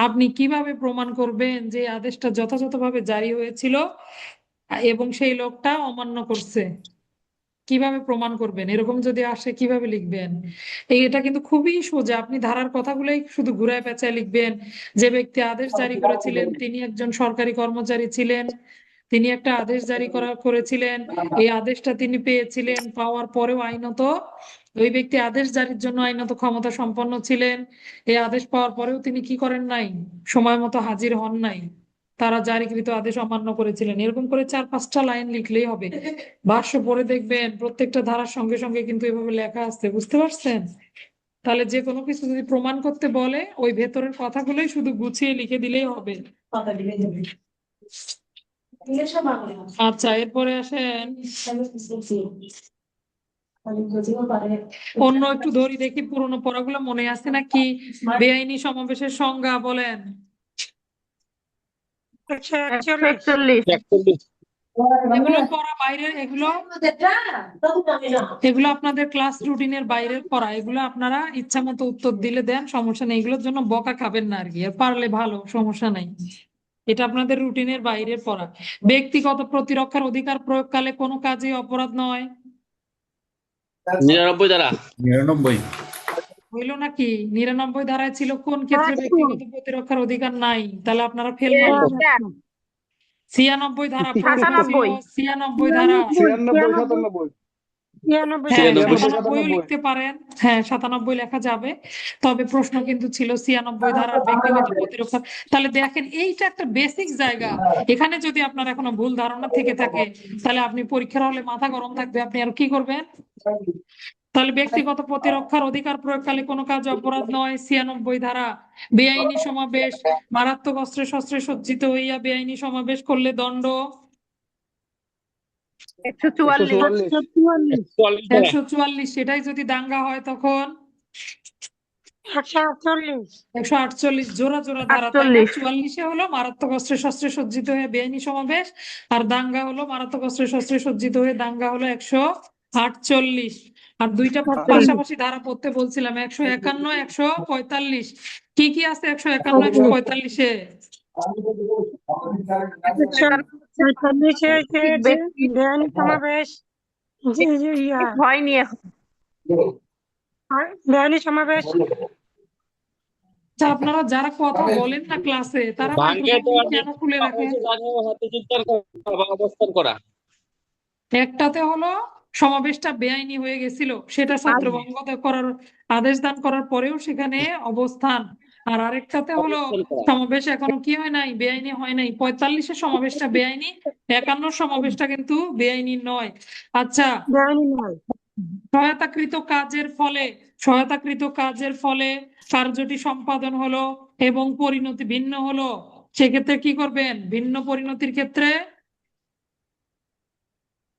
আপনি কিভাবে প্রমাণ করবেন যে এই আদেশটা যথাযথভাবে জারি হয়েছিল এবং সেই লোকটা অমান্য করছে? কিভাবে প্রমাণ করবেন? এরকম যদি আসে কিভাবে লিখবেন? এটা কিন্তু খুবই সোজা, আপনি ধারার কথাগুলোই শুধু ঘুরায় পেঁচায় লিখবেন। যে ব্যক্তি আদেশ জারি করেছিলেন তিনি একজন সরকারি কর্মচারী ছিলেন, তিনি একটা আদেশ জারি করেছিলেন, এই আদেশটা তিনি পেয়েছিলেন, পাওয়ার পরেও আইনত ওই ব্যক্তি আদেশ জারির জন্য আইনত ক্ষমতা সম্পন্ন ছিলেন। এই আদেশ পাওয়ার পরেও তিনি কি করেন নাই, সময় মতো হাজির হন নাই, তারা জারিকৃত আদেশ অমান্য করেছিলেন। এরকম করে 4-5টা লাইন লিখলেই হবে। ভাষ্য পড়ে দেখবেন প্রত্যেকটা ধারার সঙ্গে সঙ্গে কিন্তু এভাবে লেখা আছে, বুঝতে পারছেন? তাহলে যে কোনো কিছু যদি প্রমাণ করতে বলে ওই ভেতরের কথাগুলোই শুধু গুছিয়ে লিখে দিলেই হবে। আচ্ছা, এরপরে আসেন অন্য একটু ধরি, দেখি পুরোনো পড়াগুলো মনে আছে নাকি। বেআইনি সমাবেশের সংজ্ঞা বলেন। 141। 141। এগুলো পড়া বাইরের, এগুলো আপনাদের ক্লাস রুটিনের বাইরের পড়া। এগুলো আপনারা ইচ্ছা মতো উত্তর দিলে দেন, সমস্যা নেই। এগুলোর জন্য বকা খাবেন না আর কি, আর পারলে ভালো, সমস্যা নাই। এটা আপনাদের রুটিনের বাইরের পড়া। ব্যক্তিগত প্রতিরক্ষার অধিকার প্রয়োগকালে কোনো কাজে অপরাধ নয়। 99 ধারা। 99। হইলো নাকি? 99 ধারায় ছিল কোন ক্ষেত্রে ব্যক্তিগত প্রতিরক্ষার অধিকার নাই? তাহলে আপনারা ফেল মারলেন। 96 ধারা প্রশ্ন ছিল, 96 ধারা। 96, 97। হ্যাঁ, 96, 97ও লিখতে পারেন, হ্যাঁ 97 লেখা যাবে। তবে প্রশ্ন কিন্তু ছিল 96 ধারার ব্যক্তিগত প্রতিরক্ষা। তাহলে দেখেন এইটা একটা বেসিক জায়গা। এখানে যদি আপনার এখনো ভুল ধারণা থেকে থাকে তাহলে আপনি পরীক্ষার হলে মাথা গরম থাকবে, আপনি আর কি করবেন? তাহলে ব্যক্তিগত প্রতিরক্ষার অধিকার প্রয়োগকালে কোনো কাজ অপরাধ নয়, 96 ধারা। বেআইনি সমাবেশ, মারাত্মক অস্ত্রে শস্ত্রে সজ্জিত হইয়া বেআইনি সমাবেশ করলে দণ্ড 144। 44 ধারা। 144। সেটাই যদি দাঙ্গা হয় তখন 148। 148। জোড়া জোড়া ধারা, তাই না? 48। 44-এ হলো মারাত্মক অস্ত্রে শস্ত্রে সজ্জিত হয়ে বেআইনি সমাবেশ, আর দাঙ্গা হলো মারাত্মক অস্ত্রে শস্ত্রে সজ্জিত হয়ে দাঙ্গা হলো 148। আর দুইটা পাশাপাশি ধারা পড়তে বলছিলাম, 151, 145। কি কি আছে 151, 145-এ? 145 বেআইনি সমাবেশ, হয়নি এখন। বেআইনি সমাবেশ। আচ্ছা, আপনারা যারা কথা বলেন না ক্লাসে তারা ভাঙ্গে মাইক্রোফোন দেওয়া কেন খুলে রাখেন? হাতে চিৎকার করা বা অবস্থান করা। একটাতে হলো সমাবেশটা বেআইনি হয়ে গেছিল, সেটা ছত্রভঙ্গ করার আদেশ দান করার পরেও সেখানে অবস্থান। আর আরেকটাতে হলো অবস্থান করা। সমাবেশ এখনো কি হয় নাই, বেআইনি হয় নাই। 45-এর সমাবেশটা বেআইনি, 51-র সমাবেশটা কিন্তু বেআইনি নয়। আচ্ছা, বেআইনি নয়। সহায়তাকৃত কাজের ফলে কার্যটি সম্পাদন হলো এবং পরিণতি ভিন্ন হলো, সেক্ষেত্রে কি করবেন? ভিন্ন পরিণতির ক্ষেত্রে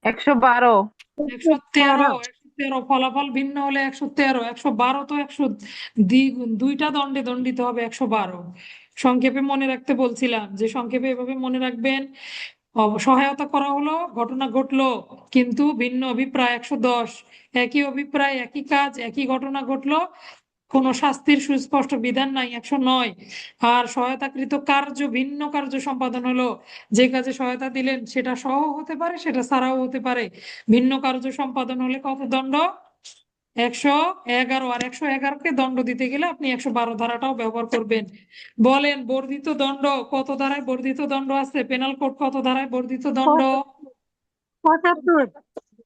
112। 113। ফলাফল ভিন্ন হলে 113। 112 তো 2টা দণ্ডে দণ্ডিত হবে 112। সংক্ষেপে মনে রাখতে বলছিলাম যে সংক্ষেপে এভাবে মনে রাখবেন। সহায়তা করা হলো, ঘটনা ঘটলো, কিন্তু ভিন্ন অভিপ্রায় 110। একই অভিপ্রায়, একই কাজ, একই ঘটনা ঘটলো, কোনো শাস্তির সুস্পষ্ট বিধান নাই 109। আর সহায়তাকৃত কার্য ভিন্ন কার্য সম্পাদন হলো, যে কাজে সহায়তা দিলেন সেটা সহ হতে পারে, সেটা ছাড়াও হতে পারে। ভিন্ন কার্য সম্পাদন হলে কত দণ্ড? 111 আর 111কে দণ্ড দিতে গেলে আপনি 112 ধারাটাও ব্যবহার করবেন। বলেন বর্ধিত দণ্ড কত ধারায় বর্ধিত দণ্ড আছে? পেনাল কোড কত ধারায় বর্ধিত দণ্ড? 75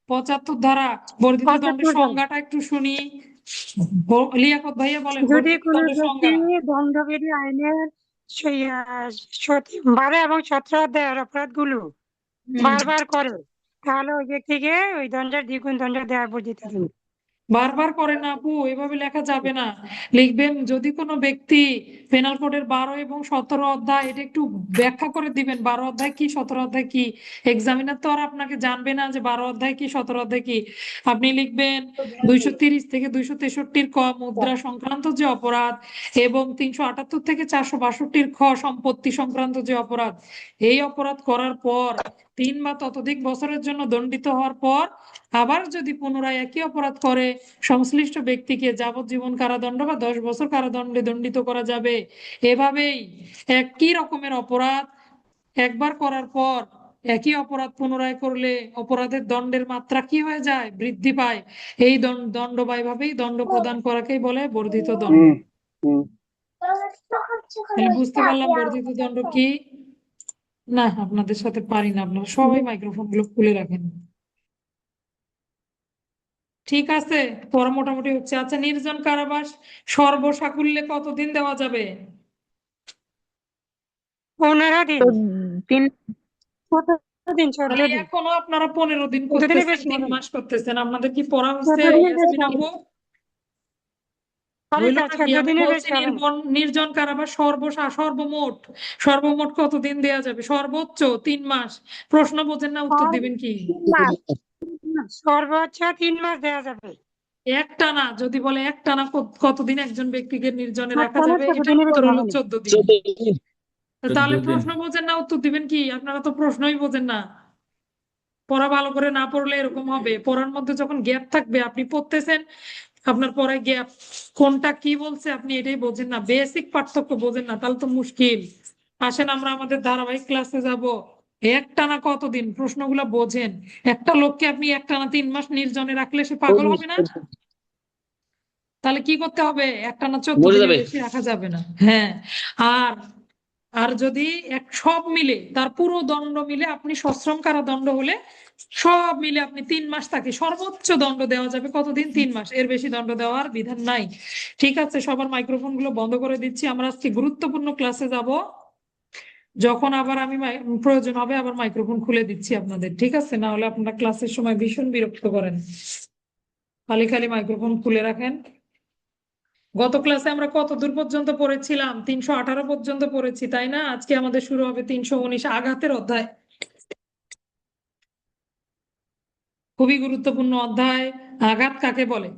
75 ধারা। বর্ধিত দণ্ডের 75 ধারা। সংজ্ঞাটা একটু শুনি। লিয়াকত ভাইয়া বলেন যদি বর্ধিত কোনো দণ্ডের ব্যক্তি সংজ্ঞা। দণ্ডবিধি আইনের 12 এবং 17 অধ্যায়ের অপরাধগুলো বারবার করে, তাহলে ওই ব্যক্তিকে ওই দণ্ডের দ্বিগুণ দণ্ড দেওয়া বর্ধিত দণ্ড। বারবার করে না আপু, এভাবে লেখা যাবে না। লিখবেন যদি কোনো ব্যক্তি পেনাল কোডের 12 এবং 17 অধ্যায়, এটা একটু ব্যাখ্যা করে দিবেন 12 অধ্যায় কি 17 অধ্যায় কি। এক্সামিনার তো আর আপনাকে জানবে না যে 12 অধ্যায় কি 17 অধ্যায় কি। আপনি লিখবেন 230 থেকে 263 ক মুদ্রা সংক্রান্ত যে অপরাধ এবং 378 থেকে 462 খ সম্পত্তি সংক্রান্ত যে অপরাধ, এই অপরাধ করার পর 3 বা ততোধিক বছরের জন্য দণ্ডিত হওয়ার পর আবার যদি পুনরায় একই অপরাধ করে সংশ্লিষ্ট ব্যক্তিকে যাবজ্জীবন কারাদণ্ড বা 10 বছর কারাদণ্ডে দণ্ডিত করা যাবে। এভাবেই একই রকমের অপরাধ একবার করার পর একই অপরাধ পুনরায় করলে অপরাধের দণ্ডের মাত্রা কি হয়ে যায়? বৃদ্ধি পায়। এই দণ্ড বা এভাবেই দণ্ড প্রদান করাকেই বলে বর্ধিত দণ্ড। হুম হুম তাহলে বুঝতে পারলাম বর্ধিত দণ্ড কি। না, আপনাদের সাথে পারি না, আপনারা সবাই মাইক্রোফোন গুলো খুলে রাখেন। ঠিক আছে, পড়া মোটামুটি হচ্ছে। আচ্ছা, নির্জন কারাবাস সর্বসাকুল্যে কতদিন দেওয়া যাবে? 15 দিন, তো 3 14 দিন, 14 তাহলে দিন, এখনো আপনারা 15 দিন 14 দিনের করতেছেন, বেশি 3 হবে না। মাস করতেছেন। আপনাদের কি পড়া হচ্ছে 14 দিনের বেশি ইয়াসমিন হবে আপু? না। সরি হইল স্যার, নাকি? 14 আমি দিনের বলছি বেশি হবে না। নির্জন কারাবাস সর্বমোট সর্বমোট কতদিন দেওয়া যাবে? সর্বোচ্চ 3 মাস। প্রশ্ন বোঝেন না, উত্তর দিবেন কি? সর্বোচ্চ 3 মাস দেওয়া যাবে। একটানা যদি বলে একটানা কতদিন একজন ব্যক্তিকে নির্জনে রাখা একটানা যাবে? 14 এটার দিনের উত্তর বেশি হলো হবে না। 14 দিন। 14 দিন। তাহলে 14 দিন। প্রশ্ন বোঝেন না, উত্তর দিবেন কি? আপনারা তো প্রশ্নই বোঝেন না। পড়া ভালো করে না পড়লে এরকম হবে। পড়ার মধ্যে যখন গ্যাপ থাকবে, আপনি পড়তেছেন, আপনার পড়ায় গ্যাপ, কোনটা কি বলছে আপনি এটাই বোঝেন না, বেসিক পার্থক্য বোঝেন না, তাহলে তো মুশকিল। আসেন আমরা আমাদের ধারাবাহিক ক্লাসে যাব। একটানা কতদিন প্রশ্নগুলো বোঝেন। একটা লোককে আপনি একটানা 3 মাস নির্জনে রাখলে সে পাগল হবে না? তাহলে কি করতে হবে? একটানা 14 মরে দিনের যাবে। বেশি রাখা যাবে না। হ্যাঁ। আর আর যদি সব মিলে তার পুরো দণ্ড মিলে আপনি সশ্রম কারাদণ্ড হলে সব মিলে আপনি 3 মাস, তাকে সর্বোচ্চ দণ্ড দেওয়া যাবে কতদিন? 3 মাস। এর বেশি দণ্ড দেওয়ার বিধান নাই। ঠিক আছে, সবার মাইক্রোফোন গুলো বন্ধ করে দিচ্ছি। আমরা আজকে গুরুত্বপূর্ণ ক্লাসে যাব। যখন আবার আমি প্রয়োজন হবে আবার মাইক্রোফোন খুলে দিচ্ছি আপনাদের, ঠিক আছে? না হলে আপনারা ক্লাসের সময় ভীষণ বিরক্ত করেন, খালি খালি মাইক্রোফোন খুলে রাখেন। গত ক্লাসে আমরা কত দূর পর্যন্ত পড়েছিলাম? 318 পর্যন্ত পড়েছি, তাই না? আজকে আমাদের শুরু হবে 319 আঘাতের অধ্যায়। খুবই গুরুত্বপূর্ণ অধ্যায়। আঘাত কাকে বলে?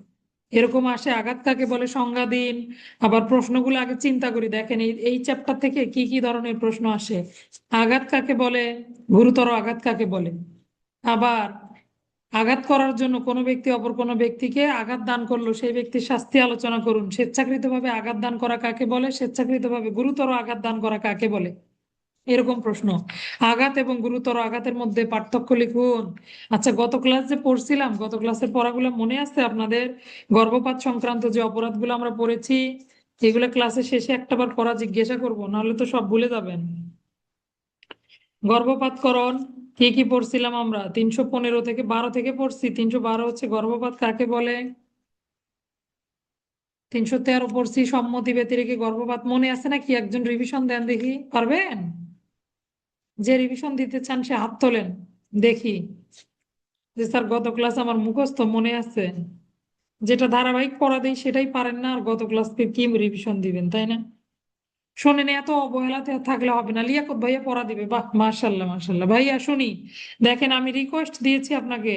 এরকম আসে, আঘাত কাকে বলে সংজ্ঞা দিন। আবার প্রশ্নগুলো আগে চিন্তা করি, দেখেন এই চ্যাপ্টার থেকে কি কি ধরনের প্রশ্ন আসে। আঘাত কাকে বলে? গুরুতর আঘাত কাকে বলে? আবার আঘাত করার জন্য কোনো ব্যক্তি অপর কোনো ব্যক্তিকে আঘাত দান করলো, সেই ব্যক্তির শাস্তি আলোচনা করুন। স্বেচ্ছাকৃতভাবে আঘাত দান করা কাকে বলে? স্বেচ্ছাকৃতভাবে গুরুতর আঘাত দান করা কাকে বলে? এরকম প্রশ্ন। আঘাত এবং গুরুতর আঘাতের মধ্যে পার্থক্য লিখুন। আচ্ছা, গত ক্লাস যে পড়ছিলাম, গত ক্লাসের পড়াগুলো মনে আছে আপনাদের? গর্ভপাত সংক্রান্ত যে অপরাধগুলো আমরা পড়েছি, এগুলো ক্লাসের শেষে একটাবার পড়া জিজ্ঞাসা করব, নাহলে তো সব ভুলে যাবেন। গর্ভপাতকরণ কি কি পড়ছিলাম আমরা? 315 থেকে 12 থেকে পড়ছি। 312 হচ্ছে গর্ভপাত কাকে বলে। 313 পড়ছি সম্মতি ব্যতিরেকে গর্ভপাত। মনে আছে নাকি? একজন রিভিশন দেন দেখি, পারবেন? যে রিভিশন দিতে চান সে হাত তোলেন দেখি। যে স্যার গত ক্লাস আমার মুখস্থ মনে আছে। যেটা ধারাবাহিক পড়া দেই সেটাই পারেন না, আর গত ক্লাসকে কি রিভিশন দিবেন, তাই না? শোনেন, এত অবহেলাতে থাকলে হবে না। লিয়াকত ভাইয়া পড়া দিবে, বাহ মাশাল্লাহ মাশাল্লাহ। ভাইয়া শুনি, দেখেন আমি রিকোয়েস্ট দিয়েছি আপনাকে।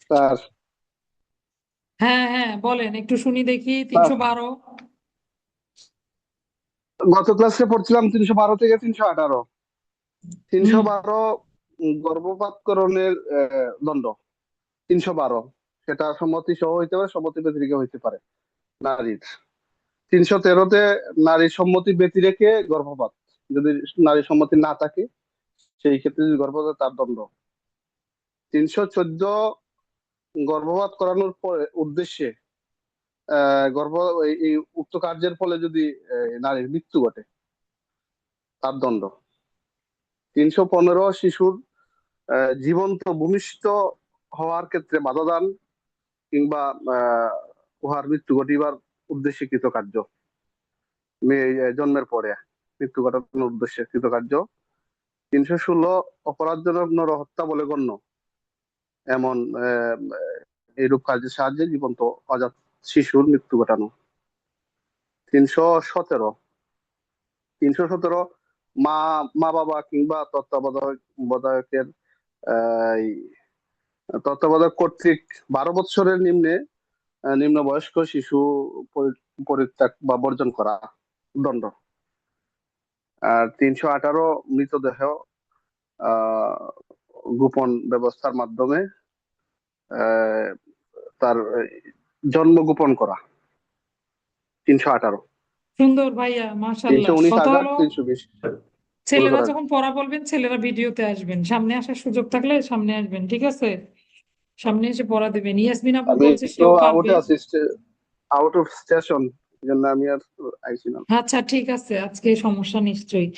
স্যার হ্যাঁ হ্যাঁ বলেন, একটু শুনি দেখি। স্যার 312। গত ক্লাসে পড়ছিলাম 312 থেকে 318। 312 গর্ভপাতকরণের দণ্ড। 312 সেটা সম্মতি সহ হইতে পারে, সম্মতি ব্যতিরেকে হইতে পারে নারীর। 313-তে নারীর সম্মতি ব্যতিরেকে গর্ভপাত, যদি নারীর সম্মতি না থাকে সেই ক্ষেত্রে যদি গর্ভপাত তার দণ্ড। 314 গর্ভপাত করানোর পরে উদ্দেশ্যে গর্ভ এই উক্ত কার্যের ফলে যদি নারীর মৃত্যু ঘটে, তার দণ্ড। 315 শিশুর জীবন্ত ভূমিষ্ঠ হওয়ার ক্ষেত্রে বাধা দান কিংবা উহার মৃত্যু ঘটিবার উদ্দেশ্যে কৃতকার্য, জন্মের পরে মৃত্যু ঘটানোর উদ্দেশ্যে কৃতকার্য। 316 অপরাধজনক নরহত্যা বলে গণ্য এমন এইরূপ কার্যের সাহায্যে জীবন্ত অজাত শিশুর মৃত্যু ঘটানো। 317 মা বাবা কিংবা তত্ত্বাবধায়কের তত্ত্বাবধায়ক কর্তৃক 12 বছরের নিম্ন বয়স্ক শিশু পরিত্যাগ বা বর্জন করা, দণ্ড। আর 318 মৃতদেহ গোপন ব্যবস্থার মাধ্যমে তার জন্ম গোপন করা, 318। সুন্দর ভাইয়া, মাশাআল্লাহ। 319 কথা আঘাত, হলো 320 ছেলেরা করা। যখন পড়া বলবেন, ছেলেরা ভিডিওতে আসবেন, সামনে আসার সুযোগ থাকলে সামনে আসবেন, ঠিক আছে? সামনে এসে পড়া দিবেন। ইয়াসমিন আপু আমি বলছে তো সেও আউটে পারবে। আছি, আউট অফ স্টেশন, জন্য আমি আর আইছি না। আচ্ছা ঠিক আছে, আজকে সমস্যা নিশ্চয়ই।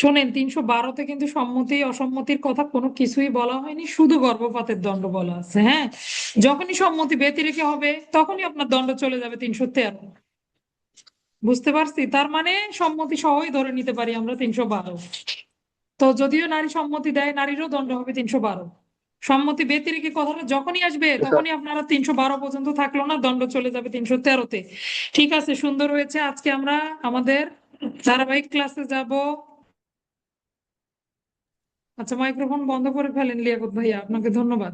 শোনেন, 312-তে কিন্তু সম্মতি অসম্মতির কথা কোনো কিছুই বলা হয়নি, শুধু গর্ভপাতের দণ্ড বলা আছে। হ্যাঁ, যখনই সম্মতি ব্যতিরেকে হবে তখনই আপনার দণ্ড চলে যাবে 313। বুঝতে পারছি, তার মানে সম্মতি সহই ধরে নিতে পারি আমরা 312। তো যদিও নারী সম্মতি দেয়, নারীরও দণ্ড হবে 312। সম্মতি ব্যতিরেকে কথাটা যখনই আসবে এটা তখনই আপনারা 312 পর্যন্ত থাকলো না, দণ্ড চলে যাবে 313-তে। ঠিক আছে, সুন্দর হয়েছে। আজকে আমরা আমাদের ধারাবাহিক ক্লাসে যাব। আচ্ছা, মাইক্রোফোন বন্ধ করে ফেলেন লিয়াকত ভাইয়া, আপনাকে ধন্যবাদ।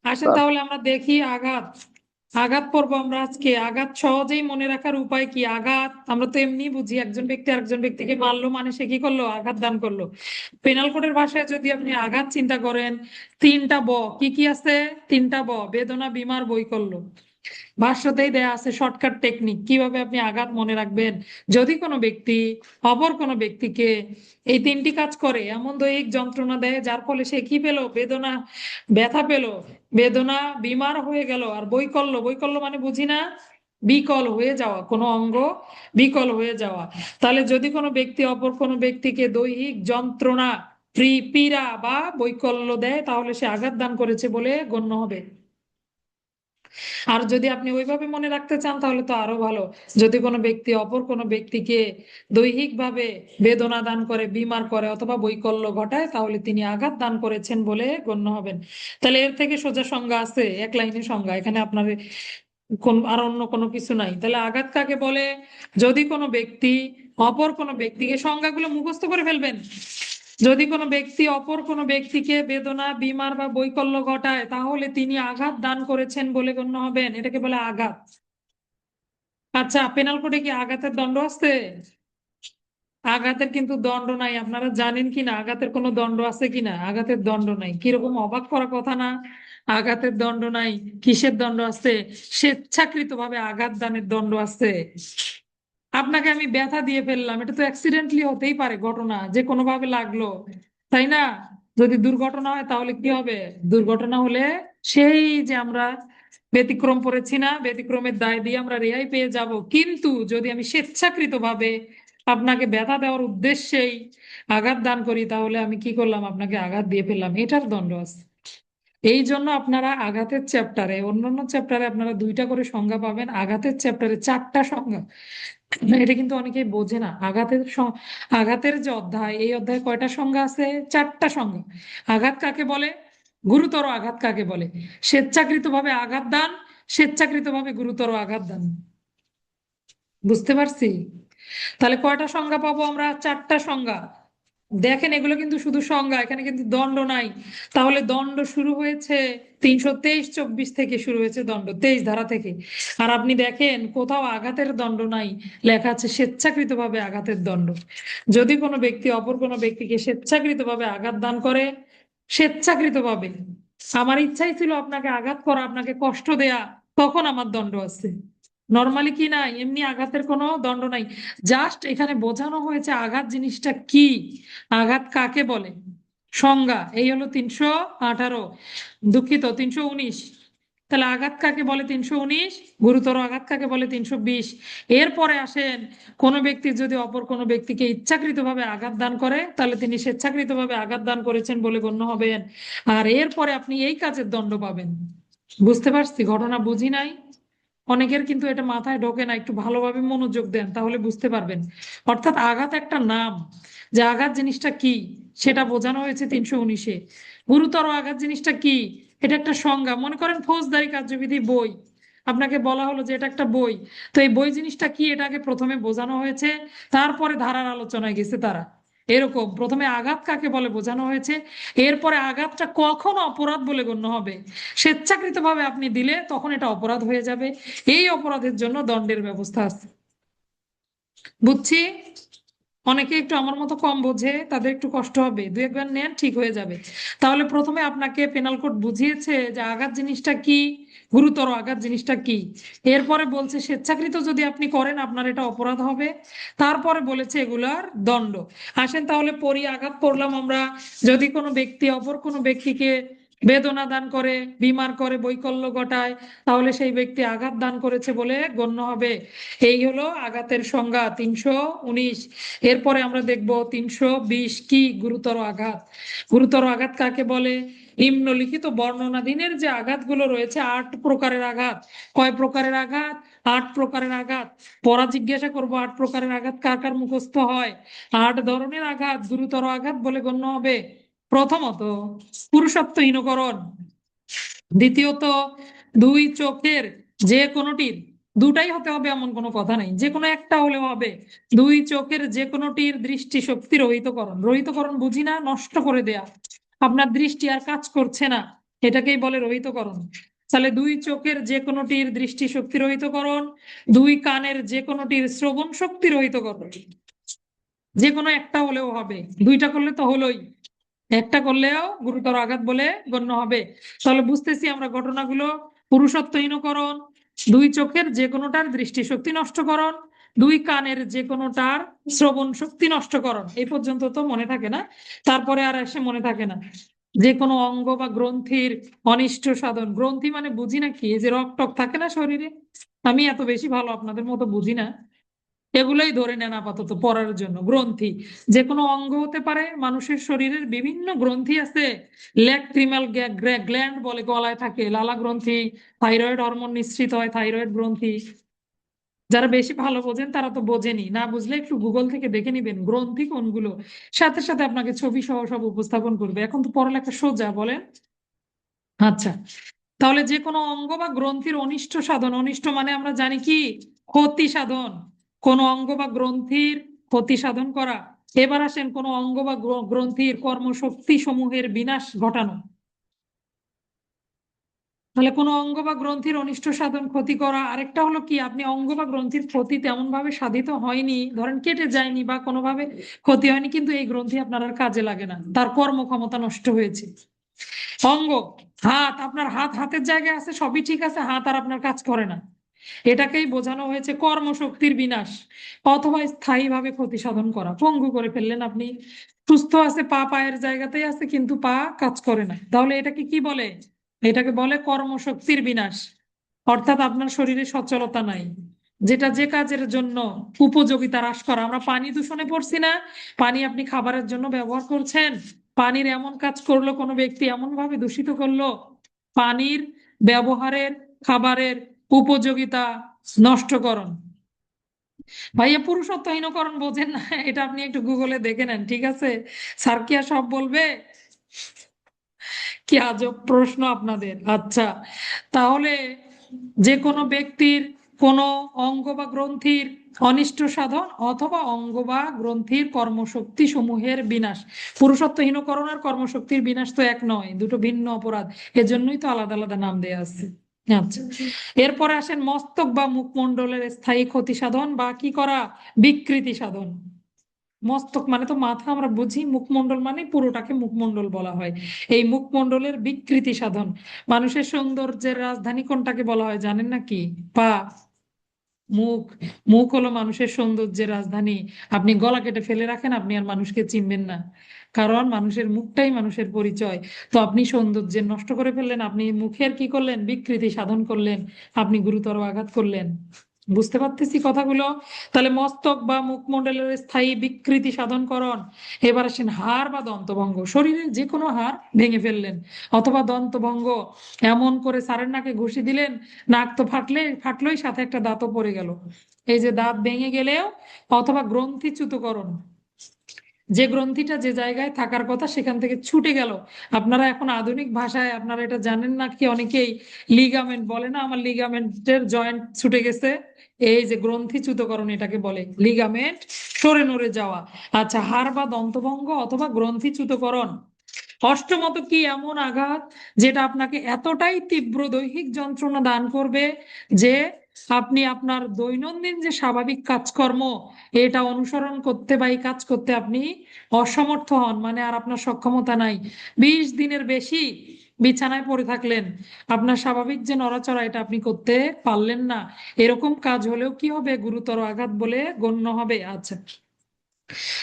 আসেন স্যার, তাহলে আমরা দেখি আঘাত। আঘাত পড়বো আমরা আজকে। আঘাত সহজেই মনে রাখার উপায় কি? আঘাত আমরা তো এমনি বুঝি, একজন ব্যক্তি আরেকজন ব্যক্তিকে মারলো মানে সে কি করলো? আঘাত দান করলো। পেনাল কোডের ভাষায় যদি আপনি আঘাত চিন্তা করেন, 3টা ব কি কি আছে? 3টা ব: বেদনা, বিমার, বৈকল্য। ভাষ্যতেই দেয়া আছে শর্টকাট টেকনিক কিভাবে আপনি আঘাত মনে রাখবেন। যদি কোনো ব্যক্তি অপর কোনো ব্যক্তিকে এই 3টি কাজ করে, এমন দৈহিক যন্ত্রণা দেয় যার ফলে সে কি পেল? বেদনা, ব্যথা পেল, বেদনা, বিমার হয়ে গেল। আর বৈকল্য, বৈকল্য মানে বুঝি না, বিকল হয়ে যাওয়া, কোনো অঙ্গ বিকল হয়ে যাওয়া। তাহলে যদি কোনো ব্যক্তি অপর কোনো ব্যক্তিকে দৈহিক যন্ত্রণা, পীড়া বা বৈকল্য দেয়, তাহলে সে আঘাত দান করেছে বলে গণ্য হবে। আর যদি আপনি ওইভাবে মনে রাখতে চান তাহলে তো আরো ভালো। যদি কোনো ব্যক্তি অপর কোনো ব্যক্তিকে দৈহিক ভাবে বেদনা দান করে, বিমার করে অথবা বৈকল্য ঘটায়, তাহলে তিনি আঘাত দান করেছেন বলে গণ্য হবেন। তাহলে এর থেকে সোজা সংজ্ঞা আছে, এক লাইনের সংজ্ঞা, এখানে আপনার কোন আর অন্য কোনো কিছু নাই। তাহলে আঘাত কাকে বলে? যদি কোনো ব্যক্তি অপর কোনো ব্যক্তিকে, সংজ্ঞাগুলো মুখস্থ করে ফেলবেন। যদি কোনো ব্যক্তি অপর কোনো ব্যক্তিকে বেদনা, বিমার বা বৈকল্য ঘটায়, তাহলে তিনি আঘাত দান করেছেন বলে গণ্য হবেন। এটাকে বলে আঘাত। আচ্ছা, পেনাল কোডে কি আঘাতের দণ্ড আছে? আঘাতের কিন্তু দণ্ড নাই। আপনারা জানেন কিনা আঘাতের কোনো দণ্ড আছে কিনা? আঘাতের দণ্ড নাই। কিরকম অবাক করা কথা না? আঘাতের দণ্ড নাই। কিসের দণ্ড আছে? স্বেচ্ছাকৃতভাবে আঘাত দানের দণ্ড আছে। আপনাকে আমি ব্যথা দিয়ে ফেললাম, এটা তো অ্যাক্সিডেন্টলি হতেই পারে, ঘটনা যে কোনো ভাবে লাগলো, তাই না? যদি দুর্ঘটনা হয় তাহলে কি হবে? দুর্ঘটনা হলে সেই যে আমরা ব্যতিক্রম পড়েছি না, ব্যতিক্রমের দায় দিয়ে আমরা রেহাই পেয়ে যাব। কিন্তু যদি আমি স্বেচ্ছাকৃতভাবে আপনাকে ব্যথা দেওয়ার উদ্দেশ্যেই আঘাত দান করি, তাহলে আমি কি করলাম? আপনাকে আঘাত দিয়ে ফেললাম, এটার দণ্ড আছে। এই জন্য আপনারা আঘাতের চ্যাপ্টারে, অন্যান্য চ্যাপ্টারে আপনারা 2টা করে সংজ্ঞা পাবেন, আঘাতের চ্যাপ্টারে 4টা সংজ্ঞা। এটা কিন্তু অনেকেই বোঝে না। আঘাতের যে অধ্যায়, এই অধ্যায়ে কয়টা সংজ্ঞা আছে? 4টা সংজ্ঞা। আঘাত কাকে বলে, গুরুতর আঘাত কাকে বলে, স্বেচ্ছাকৃতভাবে আঘাত দান, স্বেচ্ছাকৃতভাবে গুরুতর আঘাত দান। বুঝতে পারছি? তাহলে কয়টা সংজ্ঞা পাবো আমরা? 4টা সংজ্ঞা। দেখেন, এগুলো কিন্তু শুধু সংজ্ঞা, এখানে কিন্তু দণ্ড নাই। তাহলে দণ্ড শুরু হয়েছে 323-24 থেকে শুরু হয়েছে দণ্ড, 23 ধারা থেকে। আর আপনি দেখেন কোথাও আঘাতের দণ্ড নাই, লেখা আছে স্বেচ্ছাকৃতভাবে আঘাতের দণ্ড। যদি কোনো ব্যক্তি অপর কোনো ব্যক্তিকে স্বেচ্ছাকৃতভাবে আঘাত দান করে, স্বেচ্ছাকৃতভাবে, আমার ইচ্ছাই ছিল আপনাকে আঘাত করা, আপনাকে কষ্ট দেয়া, তখন আমার দণ্ড আছে। নর্মালি কি নাই, এমনি আঘাতের কোনো দণ্ড নাই। জাস্ট এখানে বোঝানো হয়েছে আঘাত জিনিসটা কি, আঘাত কাকে বলে। সংজ্ঞা এই হলো 318, দুঃখিত 319। তাহলে আঘাত কাকে বলে 319, গুরুতর আঘাত কাকে বলে 320। এরপরে আসেন, কোনো ব্যক্তি যদি অপর কোনো ব্যক্তিকে ইচ্ছাকৃতভাবে আঘাত দান করে তাহলে তিনি স্বেচ্ছাকৃতভাবে আঘাত দান করেছেন বলে গণ্য হবেন। আর এরপরে আপনি এই কাজের দণ্ড পাবেন। বুঝতে পারছি, ঘটনা বুঝি নাই। অনেকের কিন্তু এটা মাথায় ঢোকে না, একটু ভালোভাবে মনোযোগ দেন তাহলে বুঝতে পারবেন। অর্থাৎ আঘাত একটা নাম, যে আঘাত জিনিসটা কি সেটা বোঝানো হয়েছে 319-এ। গুরুতর আঘাত জিনিসটা কি, এটা একটা সংজ্ঞা। মনে করেন ফৌজদারি কার্যবিধি বই, আপনাকে বলা হলো যে এটা একটা বই, তো এই বই জিনিসটা কি এটাকে প্রথমে বোঝানো হয়েছে, তারপরে ধারার আলোচনায় গেছে তারা। এরকম প্রথমে আঘাত কাকে বলে বোঝানো হয়েছে, এরপরে আঘাতটা কখন অপরাধ বলে গণ্য হবে, স্বেচ্ছাকৃতভাবে আপনি দিলে তখন এটা অপরাধ হয়ে যাবে। এই অপরাধের জন্য দণ্ডের ব্যবস্থা আছে। বুঝছি। অনেকে একটু আমার মতো কম বোঝে, তাদের একটু কষ্ট হবে, দু একবার নেন ঠিক হয়ে যাবে। তাহলে প্রথমে আপনাকে পেনাল কোড বুঝিয়েছে যে আঘাত জিনিসটা কি, গুরুতর আঘাত জিনিসটা কি। এরপরে বলছে স্বেচ্ছাকৃত যদি আপনি করেন আপনার এটা অপরাধ হবে। তারপরে বলেছে এগুলার দণ্ড। আসেন তাহলে পরি, আঘাত করলাম আমরা, যদি কোনো ব্যক্তি অপর কোনো ব্যক্তিকে বেদনা দান করে, বিমার করে, বৈকল্য ঘটায়, তাহলে সেই ব্যক্তি আঘাত দান করেছে বলে গণ্য হবে। এই হলো আঘাতের সংজ্ঞা 319। এরপরে আমরা দেখব 320 কি, গুরুতর আঘাত। গুরুতর আঘাত কাকে বলে, নিম্নলিখিত বর্ণনাধীনের যে আঘাতগুলো রয়েছে, 8 প্রকারের আঘাত। কয় প্রকারের আঘাত, 8 প্রকারের আঘাত। পড়া জিজ্ঞাসা করবো 8 প্রকারের আঘাত কার কার মুখস্থ হয়। 8 ধরনের আঘাত গুরুতর আঘাত বলে গণ্য হবে। প্রথমত পুরুষত্বহীনকরণ, দ্বিতীয়ত দুই চোখের যে কোনোটির, দুটাই হতে হবে এমন কোনো কথা নাই, যে কোনো একটা হলেও হবে। দুই চোখের যে কোনোটির দৃষ্টি শক্তি রহিতকরণ। রহিতকরণ বুঝি না, নষ্ট করে দেয়া, আপনার দৃষ্টি আর কাজ করছে না, এটাকেই বলে রহিতকরণ। তাহলে দুই চোখের যে কোনোটির দৃষ্টি শক্তি রহিতকরণ, দুই কানের যে কোনোটির শ্রবণ শক্তি রহিতকরণ। যে কোনো একটা হলেও হবে, দুইটা করলে তো হলোই, একটা করলেও গুরুতর আঘাত বলে গণ্য হবে। তাহলে বুঝতেছি আমরা ঘটনাগুলো, পুরুষত্বহীনকরণ, দুই চোখের যে কোনোটার দৃষ্টিশক্তি নষ্টকরণ, দুই কানের যে কোনোটার শ্রবণ শক্তি নষ্টকরণ। এই পর্যন্ত তো মনে থাকে না, তারপরে আর এসে মনে থাকে না। যে কোনো অঙ্গ বা গ্রন্থির অনিষ্ট সাধন। গ্রন্থি মানে বুঝি না কি, এই যে রক থাকে না শরীরে, আমি এত বেশি ভালো আপনাদের মতো বুঝি না, এগুলোই ধরে নেন আপাতত পড়ার জন্য। গ্রন্থি যে কোনো অঙ্গ হতে পারে, মানুষের শরীরের বিভিন্ন গ্রন্থি আছে। ল্যাক্রিমাল গ্ল্যান্ড বলে, গলায় থাকে, লালা গ্রন্থি, থাইরয়েড হরমোন নিঃসৃত হয় থাইরয়েড গ্রন্থি। যারা বেশি ভালো বোঝেন তারা তো বোঝেনি, না বুঝলে একটু গুগল থেকে দেখে নিবেন গ্রন্থি কোনগুলো, সাথে সাথে আপনাকে ছবি সহ সব উপস্থাপন করবে। এখন তো পড়ালেখা সোজা, বলেন। আচ্ছা, তাহলে যে কোনো অঙ্গ বা গ্রন্থির অনিষ্ট সাধন, অনিষ্ট মানে আমরা জানি কি, ক্ষতি সাধন, কোন অঙ্গ বা গ্রন্থির ক্ষতি সাধন করা। এবার আসেন কোন অঙ্গ বা গ্রন্থির কর্মশক্তি সমূহের বিনাশ ঘটানো। তাহলে কোনো অঙ্গ বা গ্রন্থির অনিষ্ট সাধন, ক্ষতি করা। আরেকটা হলো কি, আপনি অঙ্গ বা গ্রন্থির ক্ষতি তেমন ভাবে সাধিত হয়নি, ধরেন কেটে যায়নি বা কোনোভাবে ক্ষতি হয়নি, কিন্তু এই গ্রন্থি আপনার আর কাজে লাগে না, তার কর্মক্ষমতা নষ্ট হয়েছে। অঙ্গ, হাত, আপনার হাত হাতের জায়গায় আছে, সবই ঠিক আছে, হাত আর আপনার কাজ করে না, এটাকেই বোঝানো হয়েছে কর্মশক্তির বিনাশ অথবা স্থায়ীভাবে ক্ষতি সাধন করা। পঙ্গু করে ফেললেন আপনি, সুস্থ আছে, পা পায়ের জায়গাতেই আছে কিন্তু পা কাজ করে না, তাহলে এটাকে কি বলে, এটাকে বলে কর্মশক্তির বিনাশ। অর্থাৎ আপনার শরীরে সচলতা নাই, যেটা যে কাজের জন্য উপযোগিতা হ্রাস করা। আমরা পানি দূষণে পড়ছি না, পানি আপনি খাবারের জন্য ব্যবহার করছেন, পানির এমন কাজ করলো কোনো ব্যক্তি, এমন ভাবে দূষিত করলো, পানির ব্যবহারের, খাবারের উপযোগিতা নষ্টকরণ। ভাইয়া পুরুষত্বহীনকরণ বোঝেন না, এটা আপনি একটু গুগলে দেখে নেন, ঠিক আছে। স্যার কি আর সব বলবে, কি আজব প্রশ্ন আপনাদের। আচ্ছা, তাহলে যে কোনো ব্যক্তির কোনো অঙ্গ বা গ্রন্থির অনিষ্ট সাধন অথবা অঙ্গ বা গ্রন্থির কর্মশক্তি সমূহের বিনাশ। পুরুষত্বহীনকরণ আর কর্মশক্তির বিনাশ তো এক নয়, দুটো ভিন্ন অপরাধ, এজন্যই তো আলাদা আলাদা নাম দেয়া আছে। আচ্ছা, এরপরে আসেন মস্তক বা মুখমণ্ডলের স্থায়ী ক্ষতি সাধন বা কি করা, বিকৃতি সাধন। মস্তক মানে তো মাথা আমরা বুঝি, মুখমণ্ডল মানে পুরোটাকে মুখমণ্ডল বলা হয়। এই মুখমণ্ডলের বিকৃতি সাধন। মানুষের সৌন্দর্যের রাজধানী কোনটাকে বলা হয় জানেন নাকি, পা। মুখ মুখ হলো মানুষের সৌন্দর্যের রাজধানী। আপনি গলা কেটে ফেলে রাখেন, আপনি আর মানুষকে চিনবেন না, কারণ মানুষের মুখটাই মানুষের পরিচয়। তো আপনি সৌন্দর্যের নষ্ট করে ফেললেন, আপনি মুখের কি করলেন, বিকৃতি সাধন করলেন, আপনি গুরুতর আঘাত করলেন। বুঝতে পারতেছি কথাগুলো? তাহলে মস্তক বা মুখমণ্ডলের স্থায়ী বিকৃতি সাধনকরণ। এবার আসেন হাড় বা দন্তভঙ্গ, শরীরের যে কোনো হাড় ভেঙে ফেললেন, অথবা দন্তভঙ্গ, এমন করে সারের নাকে ঘুষি দিলেন, নাক তো ফাটলোই, সাথে একটা দাঁতও পড়ে গেল। এই যে দাঁত ভেঙে গেলেও, অথবা গ্রন্থিচ্যুতকরণ, যে গ্রন্থিটা যে জায়গায় থাকার কথা সেখান থেকে ছুটে গেল। আপনারা এখন আধুনিক ভাষায় আপনারা এটা জানেন না কি, অনেকেই লিগামেন্ট বলে না, আমার লিগামেন্টের জয়েন্ট ছুটে গেছে। এই যে গ্রন্থিচ্যুতকরণ এটাকে বলে, লিগামেন্ট সরে নড়ে যাওয়া। আচ্ছা, হাড় বা দন্তভঙ্গ অথবা গ্রন্থিচ্যুতকরণ। অষ্টমত কি এমন আঘাত যেটা আপনাকে এতটাই তীব্র দৈহিক যন্ত্রণা দান করবে যে আপনি আপনার দৈনন্দিন যে স্বাভাবিক কাজকর্ম এটা অনুসরণ করতে বা এই কাজ করতে আপনি অসমর্থ হন, মানে আর আপনার সক্ষমতা নাই। 20 দিনের বেশি বিছানায় পড়ে থাকলেন, আপনার স্বাভাবিক যে নড়াচড়া এটা আপনি করতে পারলেন না। এরকম কাজ হলেও কি হবে, গুরুতর আঘাত বলে গণ্য হবে। আচ্ছা,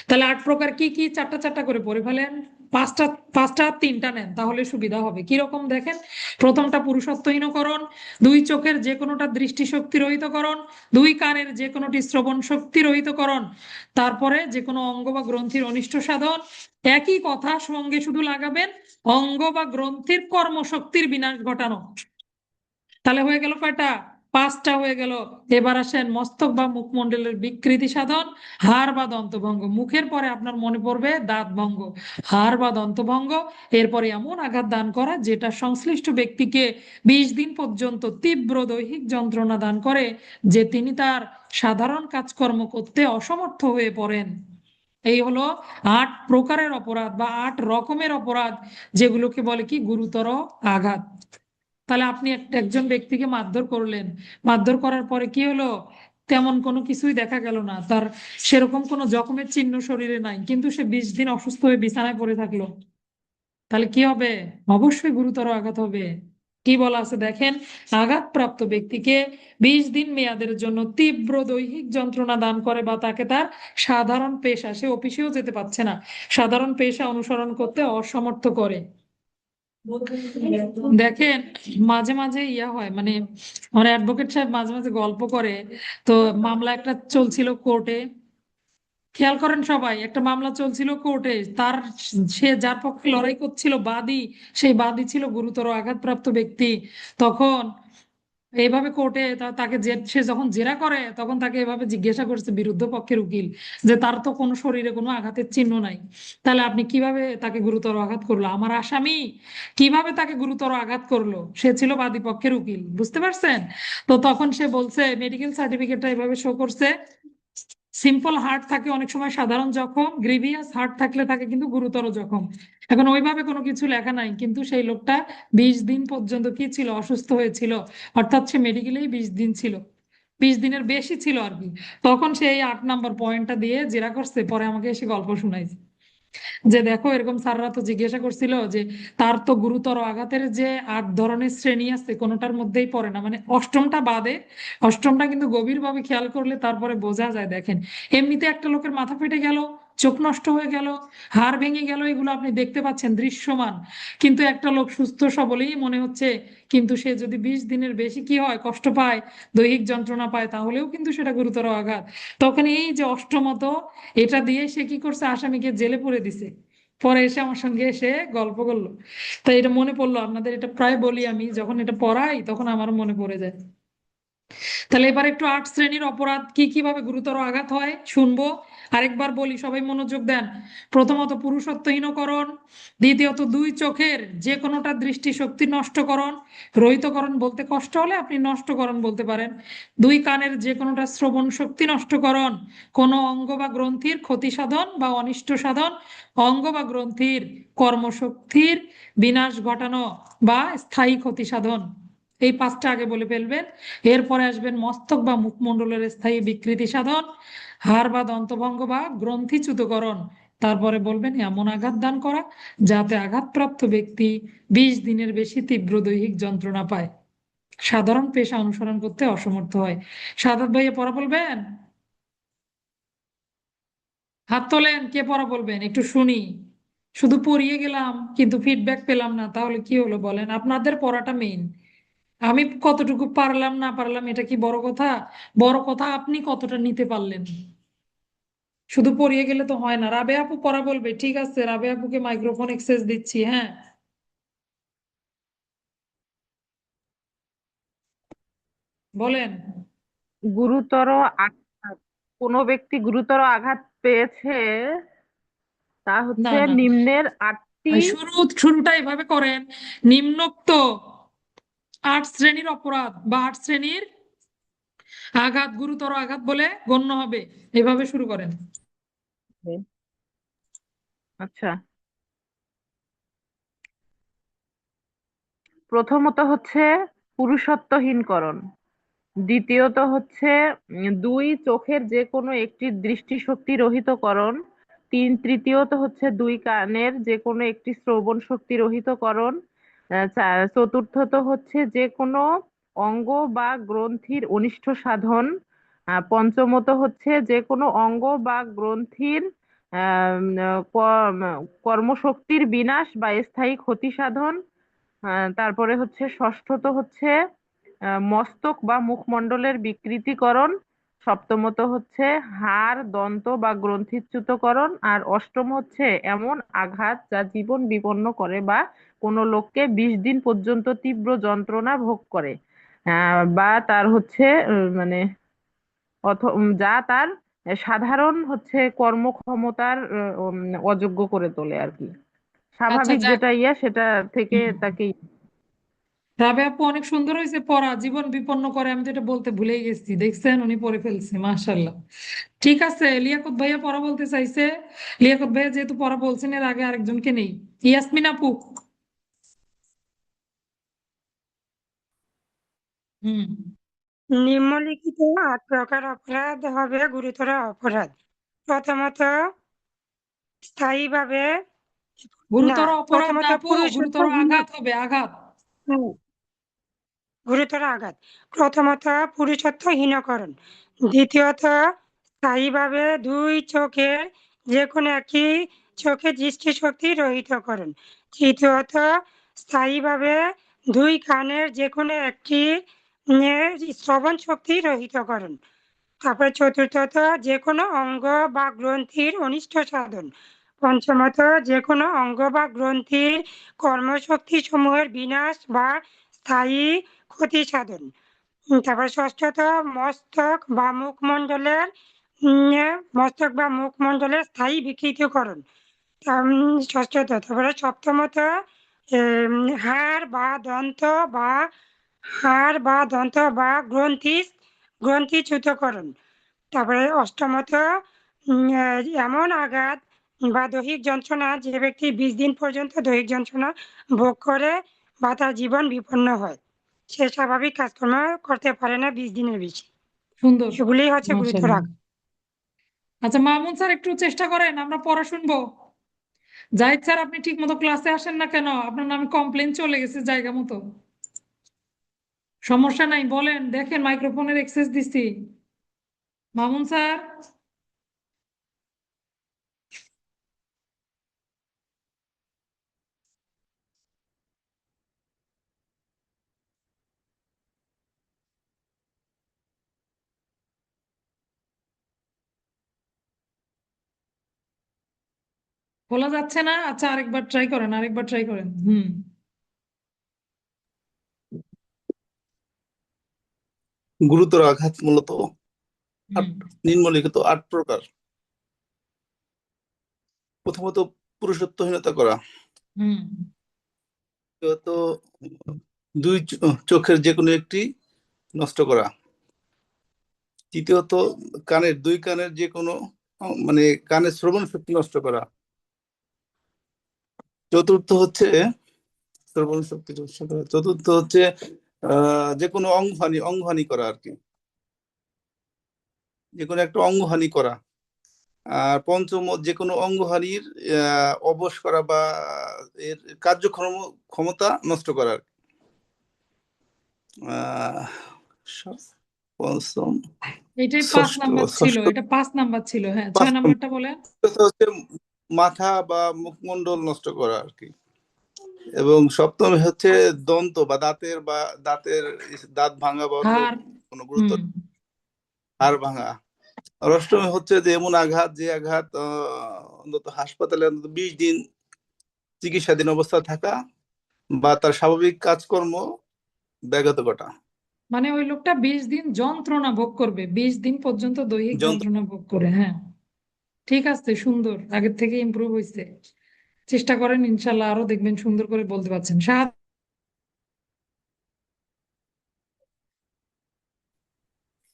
তাহলে 8 প্রকার কি কি, চারটা চারটা করে পড়ে ফেলেন। পাঁচটা পাঁচটা আর তিনটা নেন, তাহলে সুবিধা হবে। কিরকম দেখেন, প্রথমটা পুরুষত্বহীনকরণ, 2 চোখের যে কোনোটা দৃষ্টিশক্তি রহিতকরণ, 2 কানের যে কোনোটি শ্রবণ শক্তি রহিতকরণ, তারপরে যে কোনো অঙ্গ বা গ্রন্থির অনিষ্ট সাধন। একই কথা সঙ্গে শুধু লাগাবেন অঙ্গ বা গ্রন্থির কর্মশক্তির বিনাশ ঘটানো। তাহলে হয়ে গেল কয়টা, 5টা হয়ে গেল। এবার আসেন মস্তক বা মুখমণ্ডলের বিকৃতি সাধন, হাড় বা দন্তভঙ্গ। মুখের পরে আপনার মনে পড়বে দাঁত ভঙ্গ, হাড় বা দন্তভঙ্গ। এরপরে এমন আঘাত দান করা যেটা সংশ্লিষ্ট ব্যক্তিকে 20 দিন পর্যন্ত তীব্র দৈহিক যন্ত্রণা দান করে, যে তিনি তার সাধারণ কাজকর্ম করতে অসমর্থ হয়ে পড়েন। এই হলো 8 প্রকারের অপরাধ বা 8 রকমের অপরাধ, যেগুলোকে বলে কি গুরুতর আঘাত। তাহলে আপনি একজন ব্যক্তিকে মারধর করলেন, মারধর করার পরে কি হলো, তেমন কোনো কিছুই দেখা গেল না, তার সেরকম কোনো জখমের চিহ্ন শরীরে নাই, কিন্তু সে 20 দিন অসুস্থ হয়ে বিছানায় পড়ে থাকলো, তাহলে কি হবে, অবশ্যই গুরুতর আঘাত হবে। কি বলা আছে দেখেন, আঘাতপ্রাপ্ত ব্যক্তিকে 20 দিন মেয়াদের জন্য তীব্র দৈহিক যন্ত্রণা দান করে বা তাকে তার সাধারণ পেশা, সে অফিসেও যেতে পারছে না, সাধারণ পেশা অনুসরণ করতে অসমর্থ করে। দেখেন মাঝে মাঝে ইয়া হয়, মানে আমার অ্যাডভোকেট সাহেব মাঝে মাঝে গল্প করে। তো মামলা একটা চলছিল কোর্টে, খেয়াল করেন সবাই, একটা মামলা চলছিল কোর্টে, তার সে যার পক্ষে লড়াই করছিল বাদী, সেই বাদী ছিল গুরুতর আঘাতপ্রাপ্ত ব্যক্তি। তখন এইভাবে কোর্টে তাকে সে যখন জেরা করে তখন তাকে এভাবে জিজ্ঞাসা করছে বিরুদ্ধ পক্ষের উকিল, যে তার তো কোনো শরীরে কোনো আঘাতের চিহ্ন নাই, তাহলে আপনি কিভাবে তাকে গুরুতর আঘাত করলো, আমার আসামি কিভাবে তাকে গুরুতর আঘাত করলো, সে ছিল বাদী পক্ষের উকিল, বুঝতে পারছেন? তো তখন সে বলছে মেডিকেল সার্টিফিকেটটা এভাবে শো করছে, সিম্পল হার্ট থাকে অনেক সময় সাধারণ জখম, গ্রিভিয়াস হার্ট থাকলে থাকে কিন্তু গুরুতর জখম। এখন ওইভাবে কোনো কিছু লেখা নাই, কিন্তু সেই লোকটা 20 দিন পর্যন্ত কি ছিল, অসুস্থ হয়েছিল, অর্থাৎ সে মেডিকেলেই 20 দিন ছিল, 20 দিনের বেশি ছিল আর কি। তখন সে এই 8 নম্বর পয়েন্টটা দিয়ে জেরা করছে, পরে আমাকে এসে গল্প শুনাইছে যে দেখো এরকম স্যাররা তো জিজ্ঞাসা করছিল যে তার তো গুরুতর আঘাতের যে 8 ধরনের শ্রেণী আছে কোনোটার মধ্যেই পড়ে না, মানে অষ্টমটা বাদে, অষ্টমটা কিন্তু গভীরভাবে খেয়াল করলে তারপরে বোঝা যায়। দেখেন এমনিতে একটা লোকের মাথা ফেটে গেল, চোখ নষ্ট হয়ে গেল, হাড় ভেঙে গেল, এগুলো আপনি দেখতে পাচ্ছেন দৃশ্যমান, কিন্তু একটা লোক সুস্থ সবলই মনে হচ্ছে, কিন্তু সে যদি 20 দিনের বেশি কি হয়, কষ্ট পায়, দৈহিক যন্ত্রণা পায়, তাহলেও কিন্তু সেটা গুরুতর আঘাত। তখন এই যে অষ্টমত, এটা দিয়ে সে কি করছে, আসামিকে জেলে পুরে দিছে। পরে এসে আমার সঙ্গে এসে গল্প করলো, তাই এটা মনে পড়লো, আপনাদের এটা প্রায় বলি আমি, যখন এটা পড়াই তখন আমার মনে পড়ে যায়। তাহলে এবার একটু 8 শ্রেণীর অপরাধ কি কিভাবে গুরুতর আঘাত হয় শুনবো, আরেকবার বলি, সবাই মনোযোগ দেন। প্রথমত পুরুষত্বহীনকরণ, দ্বিতীয়ত 2 চোখের যে কোনোটা দৃষ্টিশক্তি নষ্টকরণ, রহিতকরণ বলতে কষ্ট হলে আপনি নষ্টকরণ বলতে পারেন, 2 কানের যে কোনোটা শ্রবণ শক্তি নষ্টকরণ, কোনো অঙ্গ বা গ্রন্থির ক্ষতি সাধন বা অনিষ্ট সাধন, অঙ্গ বা গ্রন্থির কর্মশক্তির বিনাশ ঘটানো বা স্থায়ী ক্ষতি সাধন। এই 5টা আগে বলে ফেলবেন। এরপরে আসবেন মস্তক বা মুখমণ্ডলের স্থায়ী বিকৃতি সাধন, হাড় বা দন্তভঙ্গ বা গ্রন্থিচ্যুতকরণ। তারপরে বলবেন এমন আঘাত দান করা যাতে আঘাতপ্রাপ্ত ব্যক্তি 20 দিনের বেশি তীব্র দৈহিক যন্ত্রণা পায়। সাধারণ পেশা অনুসরণ করতে অসমর্থ হয়। সাদাত ভাইয়া পড়া বলবেন? হাত তোলেন, কে পড়া বলবেন একটু শুনি। শুধু পড়িয়ে গেলাম কিন্তু ফিডব্যাক পেলাম না, তাহলে কি হলো বলেন? আপনাদের পড়াটা মেইন। আমি কতটুকু পারলাম না পারলাম এটা কি বড় কথা? বড় কথা আপনি কতটা নিতে পারলেন। শুধু পড়িয়ে গেলে তো হয় না। রাবে আপু পড়া বলবে, ঠিক আছে, রাবে আপুকে মাইক্রোফোন অ্যাক্সেস দিচ্ছি, হ্যাঁ বলেন। গুরুতর আঘাত, কোনো ব্যক্তি গুরুতর আঘাত পেয়েছে, তা না হচ্ছে না, নিম্নের আটটি। শুরুটা এভাবে করেন, নিম্নোক্ত 8 শ্রেণীর অপরাধ বা 8 শ্রেণীর আঘাত গুরুতর আঘাত বলে গণ্য হবে, এভাবে শুরু করেন। আচ্ছা, প্রথমত হচ্ছে পুরুষত্বহীনকরণ, দ্বিতীয়ত হচ্ছে দুই চোখের যে কোনো একটি দৃষ্টিশক্তি রহিতকরণ, তৃতীয়ত হচ্ছে দুই কানের যে কোনো একটি শ্রবণ শক্তি রহিতকরণ, চতুর্থত হচ্ছে যে কোনো অঙ্গ বা গ্রন্থির অনিষ্ট সাধন, পঞ্চমত হচ্ছে যে কোনো অঙ্গ বা গ্রন্থির কর্মশক্তির বিনাশ বা স্থায়ী ক্ষতি সাধন, তারপরে হচ্ছে ষষ্ঠত হচ্ছে মস্তক বা মুখমণ্ডলের বিকৃতিকরণ, সপ্তমত হচ্ছে হাড় দন্ত বা গ্রন্থিচ্যুতকরণ, আর অষ্টম হচ্ছে এমন আঘাত যা জীবন বিপন্ন করে বা কোনো লোককে 20 দিন পর্যন্ত তীব্র যন্ত্রণা ভোগ করে, বা তার হচ্ছে মানে যা তার সাধারণ হচ্ছে কর্মক্ষমতার অযোগ্য করে তোলে আর কি। আচ্ছা স্বাভাবিক যাক। যেটা সেটা থেকে হুম। তাকে। রাবে আপু অনেক সুন্দর হয়েছে পড়া, জীবন বিপন্ন করে, আমি তো এটা বলতে ভুলেই গেছি, দেখছেন উনি পড়ে ফেলছে, মাশাল্লাহ। ঠিক আছে, লিয়াকত ভাইয়া পড়া বলতে চাইছে। লিয়াকত ভাইয়া যেহেতু পড়া বলছেন, এর আগে আরেকজনকে নেই, ইয়াসমিন আপু। হুম নিম্নলিখিত 8 প্রকার অপরাধ হবে গুরুতর অপরাধ। প্রথমত, স্থায়ীভাবে না, গুরুতর অপরাধ না প্রথমত আপু, গুরুতর পুরুষত্বহীন। আঘাত হবে, আঘাত। হুম, গুরুতর আঘাত। প্রথমত পুরুষত্বহীনকরণ, দ্বিতীয়ত স্থায়ীভাবে দুই চোখের যে কোনো একটি চোখের দৃষ্টিশক্তি রহিতকরণ, তৃতীয়ত স্থায়ীভাবে দুই কানের যে কোনো একটি শ্রবণ শক্তি রহিতকরণ, তারপরে চতুর্থত যে কোনো অঙ্গ বা গ্রন্থির অনিষ্ট সাধন, পঞ্চমত যে কোনো অঙ্গ বা গ্রন্থির কর্মশক্তি সমূহের বিনাশ বা স্থায়ী ক্ষতি সাধন, তারপর ষষ্ঠত মস্তক বা মুখমণ্ডলের স্থায়ী বিকৃতিকরণ, ষষ্ঠত। তারপরে সপ্তমত হাড় বা দন্ত বা গ্রন্থিচ্যুতকরণ, তারপরে অষ্টমত এমন আঘাত বা দৈহিক যন্ত্রণা যে ব্যক্তি 20 দিন পর্যন্ত দৈহিক যন্ত্রণা ভোগ করে বা তার জীবন বিপন্ন হয়, সে স্বাভাবিক কাজকর্ম করতে পারে না 20 দিনের বেশি। সুন্দর, এগুলি হচ্ছে গুরুতর মাশাল্লাহ। আঘাত। আচ্ছা মামুন স্যার একটু চেষ্টা করেন, আমরা পড়া শুনবো। জাহিদ স্যার আপনি ঠিক মতো ক্লাসে আসেন না কেন? আপনার নামে কমপ্লেন চলে গেছে জায়গা মতো। সমস্যা নাই, বলেন, দেখেন মাইক্রোফোনের অ্যাক্সেস দিছি। মামুন স্যার। বলা যাচ্ছে না? আচ্ছা আরেকবার ট্রাই করেন, আরেকবার ট্রাই করেন। গুরুতর আঘাত মূলত হুম নিম্নলিখিত 8 প্রকার। প্রথমত পুরুষত্বহীনতা করা, হুম দ্বিতীয়ত দুই চোখের যে কোনো একটি নষ্ট করা, তৃতীয়ত দুই কানের যে কোনো মানে কানের শ্রবণ শক্তি নষ্ট করা, চতুর্থ হচ্ছে শ্রবণ শক্তি নষ্ট করা, চতুর্থ হচ্ছে যে কোনো অঙ্গহানি করা আর কি, যে কোনো একটা অঙ্গহানি করা, আর পঞ্চম যে কোনো অঙ্গহানির অবশ করা বা এর কার্যক্ষমতা নষ্ট করা আর কি। আহ, ষ- পঞ্চম এটাই 5 ষষ্ঠ নাম্বার ছিল, ষষ্ঠ এটা 5 নাম্বার ছিল। হ্যাঁ, 6 পাঁচ নাম্বারটা বলেন। নম্বরটা হচ্ছে মাথা বা মুখমণ্ডল নষ্ট করা আর কি। এবং সপ্তমে হচ্ছে দন্ত বা দাঁতের দাঁত ভাঙা বা অন্য হাড়। কোনো গুরুতর হুম। হাড় ভাঙা। আর অষ্টমে হচ্ছে যে এমন আঘাত, যে আঘাত অন্তত হাসপাতালে অন্তত 20 দিন চিকিৎসাধীন অবস্থা থাকা বা তার স্বাভাবিক কাজকর্ম ব্যাঘাত ঘটা। মানে ওই লোকটা 20 দিন যন্ত্রণা ভোগ করবে, 20 দিন পর্যন্ত দৈহিক যন্ত্র যন্ত্রণা ভোগ করে। হ্যাঁ, ঠিক আছে, সুন্দর, আগের থেকে ইমপ্রুভ হয়েছে। চেষ্টা করেন, ইনশাল্লাহ আরো দেখবেন সুন্দর করে বলতে পারছেন।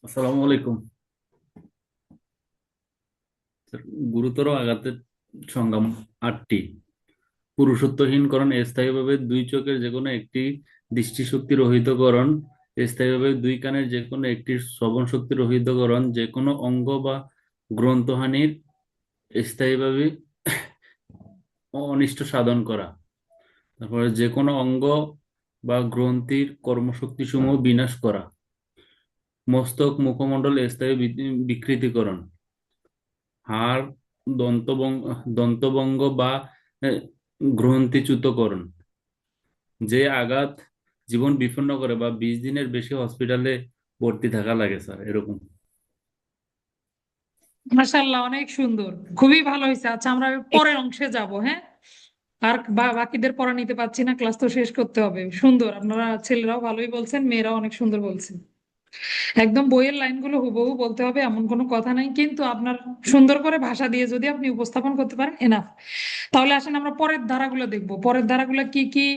আসসালামু আলাইকুম স্যার। গুরুতর আঘাতের সংজ্ঞা 8টি। পুরুষত্বহীনকরণ, স্থায়ীভাবে 2 চোখের যে কোনো একটি দৃষ্টিশক্তি রহিতকরণ, স্থায়ীভাবে 2 কানের যে কোনো একটি শ্রবণ শক্তি রহিতকরণ, যে কোনো অঙ্গ বা গ্রন্থহানির স্থায়ীভাবে অনিষ্ট সাধন করা, তারপরে যে কোনো অঙ্গ বা গ্রন্থির কর্মশক্তিসমূহ বিনাশ করা, মস্তক মুখমণ্ডল স্থায়ী বিকৃতিকরণ, হাড় দন্তভঙ্গ বা আহ, গ্রন্থিচ্যুতকরণ, যে আঘাত জীবন বিপন্ন করে বা 20 দিনের বেশি হসপিটালে ভর্তি থাকা লাগে স্যার, এরকম। মাশাআল্লাহ, অনেক সুন্দর, খুবই ভালো হয়েছে। আচ্ছা, আমরা পরের অংশে যাব। হ্যাঁ, আর বাকিদের পড়া নিতে পারছি না, ক্লাস তো শেষ করতে হবে। সুন্দর, আপনারা ছেলেরাও ভালোই বলছেন, মেয়েরাও অনেক সুন্দর বলছেন। একদম বইয়ের লাইনগুলো হুবহু বলতে হবে এমন কোনো কথা নাই, কিন্তু আপনার সুন্দর করে ভাষা দিয়ে যদি আপনি উপস্থাপন করতে পারেন, এনাফ। তাহলে আসেন আমরা পরের ধারাগুলো দেখবো। পরের ধারাগুলো কি কি?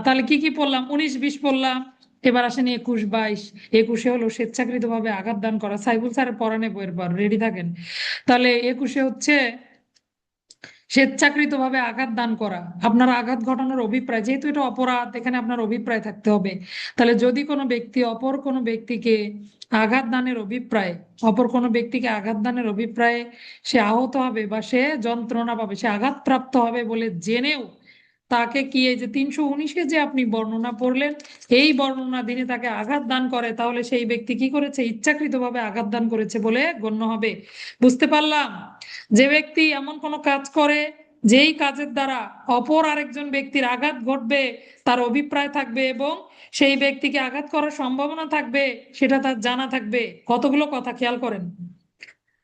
তাহলে কি কি পড়লাম? 19-20 পড়লাম। এবার আসেন 21-22। 21-এ হলো স্বেচ্ছাকৃতভাবে আঘাত দান করা। সাইবুল স্যারের পড়া নেবো, এরপর রেডি থাকেন। তাহলে 21-এ হচ্ছে স্বেচ্ছাকৃতভাবে আঘাত দান করা। আপনার আঘাত ঘটানোর অভিপ্রায়, যেহেতু এটা অপরাধ, এখানে আপনার অভিপ্রায় থাকতে হবে। তাহলে যদি কোনো ব্যক্তি অপর কোনো ব্যক্তিকে আঘাত দানের অভিপ্রায়, অপর কোনো ব্যক্তিকে আঘাত দানের অভিপ্রায়ে সে আহত হবে বা সে যন্ত্রণা পাবে, সে আঘাতপ্রাপ্ত হবে বলে জেনেও তাকে কি, এই যে 319-এ যে আপনি বর্ণনা পড়লেন, এই বর্ণনা দিনে তাকে আঘাত দান করে, তাহলে সেই ব্যক্তি কি করেছে? ইচ্ছাকৃতভাবে আঘাত দান করেছে বলে গণ্য হবে। বুঝতে পারলাম? যে ব্যক্তি এমন কোনো কাজ করে যেই কাজের দ্বারা অপর আরেকজন ব্যক্তির আঘাত ঘটবে, তার অভিপ্রায় থাকবে এবং সেই ব্যক্তিকে আঘাত করার সম্ভাবনা থাকবে, সেটা তার জানা থাকবে। কতগুলো কথা খেয়াল করেন।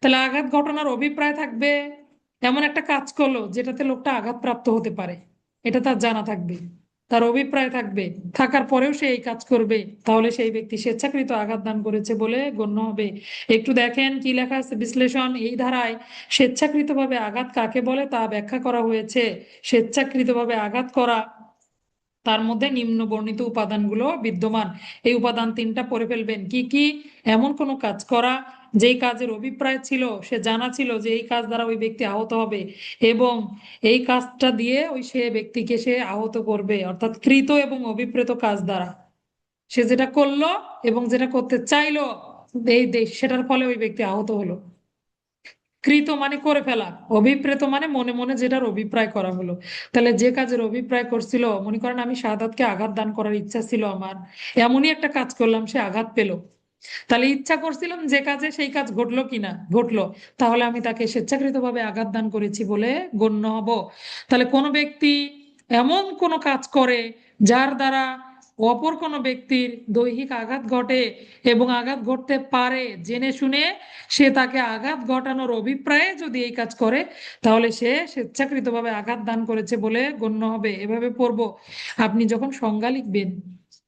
তাহলে আঘাত ঘটনার অভিপ্রায় থাকবে, এমন একটা কাজ করলো যেটাতে লোকটা আঘাতপ্রাপ্ত হতে পারে, এটা তার জানা থাকবে। তার অভিপ্রায় থাকবে, থাকার পরেও সে এই কাজ করবে, তাহলে সেই ব্যক্তি স্বেচ্ছাকৃত আঘাত দান করেছে বলে গণ্য হবে। একটু দেখেন কি লেখা আছে বিশ্লেষণ এই ধারায়। স্বেচ্ছাকৃতভাবে আঘাত কাকে বলে তা ব্যাখ্যা করা হয়েছে। স্বেচ্ছাকৃতভাবে আঘাত করা, তার মধ্যে নিম্ন বর্ণিত উপাদানগুলো বিদ্যমান। এই উপাদান 3টা পড়ে ফেলবেন। কি কি? এমন কোনো কাজ করা যেই কাজের অভিপ্রায় ছিল, সে জানা ছিল যে এই কাজ দ্বারা ওই ব্যক্তি আহত হবে, এবং এই কাজটা দিয়ে ওই সে ব্যক্তিকে সে আহত করবে, অর্থাৎ কৃত এবং অভিপ্রেত কাজ দ্বারা সে যেটা করলো এবং যেটা করতে চাইলো, সেটার ফলে ওই ব্যক্তি আহত হলো। কৃত মানে করে ফেলা, অভিপ্রেত মানে মনে মনে যেটার অভিপ্রায় করা হলো। তাহলে যে কাজের অভিপ্রায় করছিল, মনে করেন আমি শাহাদাতকে আঘাত দান করার ইচ্ছা ছিল আমার, এমনই একটা কাজ করলাম, সে আঘাত পেল, তাহলে ইচ্ছা করছিলাম যে কাজে, সেই কাজ ঘটলো কিনা? ঘটলো। তাহলে আমি তাকে স্বেচ্ছাকৃতভাবে আঘাত দান করেছি বলে গণ্য হব। তাহলে কোনো ব্যক্তি এমন কোনো কাজ করে যার দ্বারা অপর কোনো ব্যক্তির দৈহিক আঘাত ঘটে এবং আঘাত ঘটতে পারে, জেনে শুনে সে তাকে আঘাত ঘটানোর অভিপ্রায়ে যদি এই কাজ করে, তাহলে সে স্বেচ্ছাকৃতভাবে আঘাত দান করেছে বলে গণ্য হবে। এভাবে পড়বো। আপনি যখন সংজ্ঞা লিখবেন,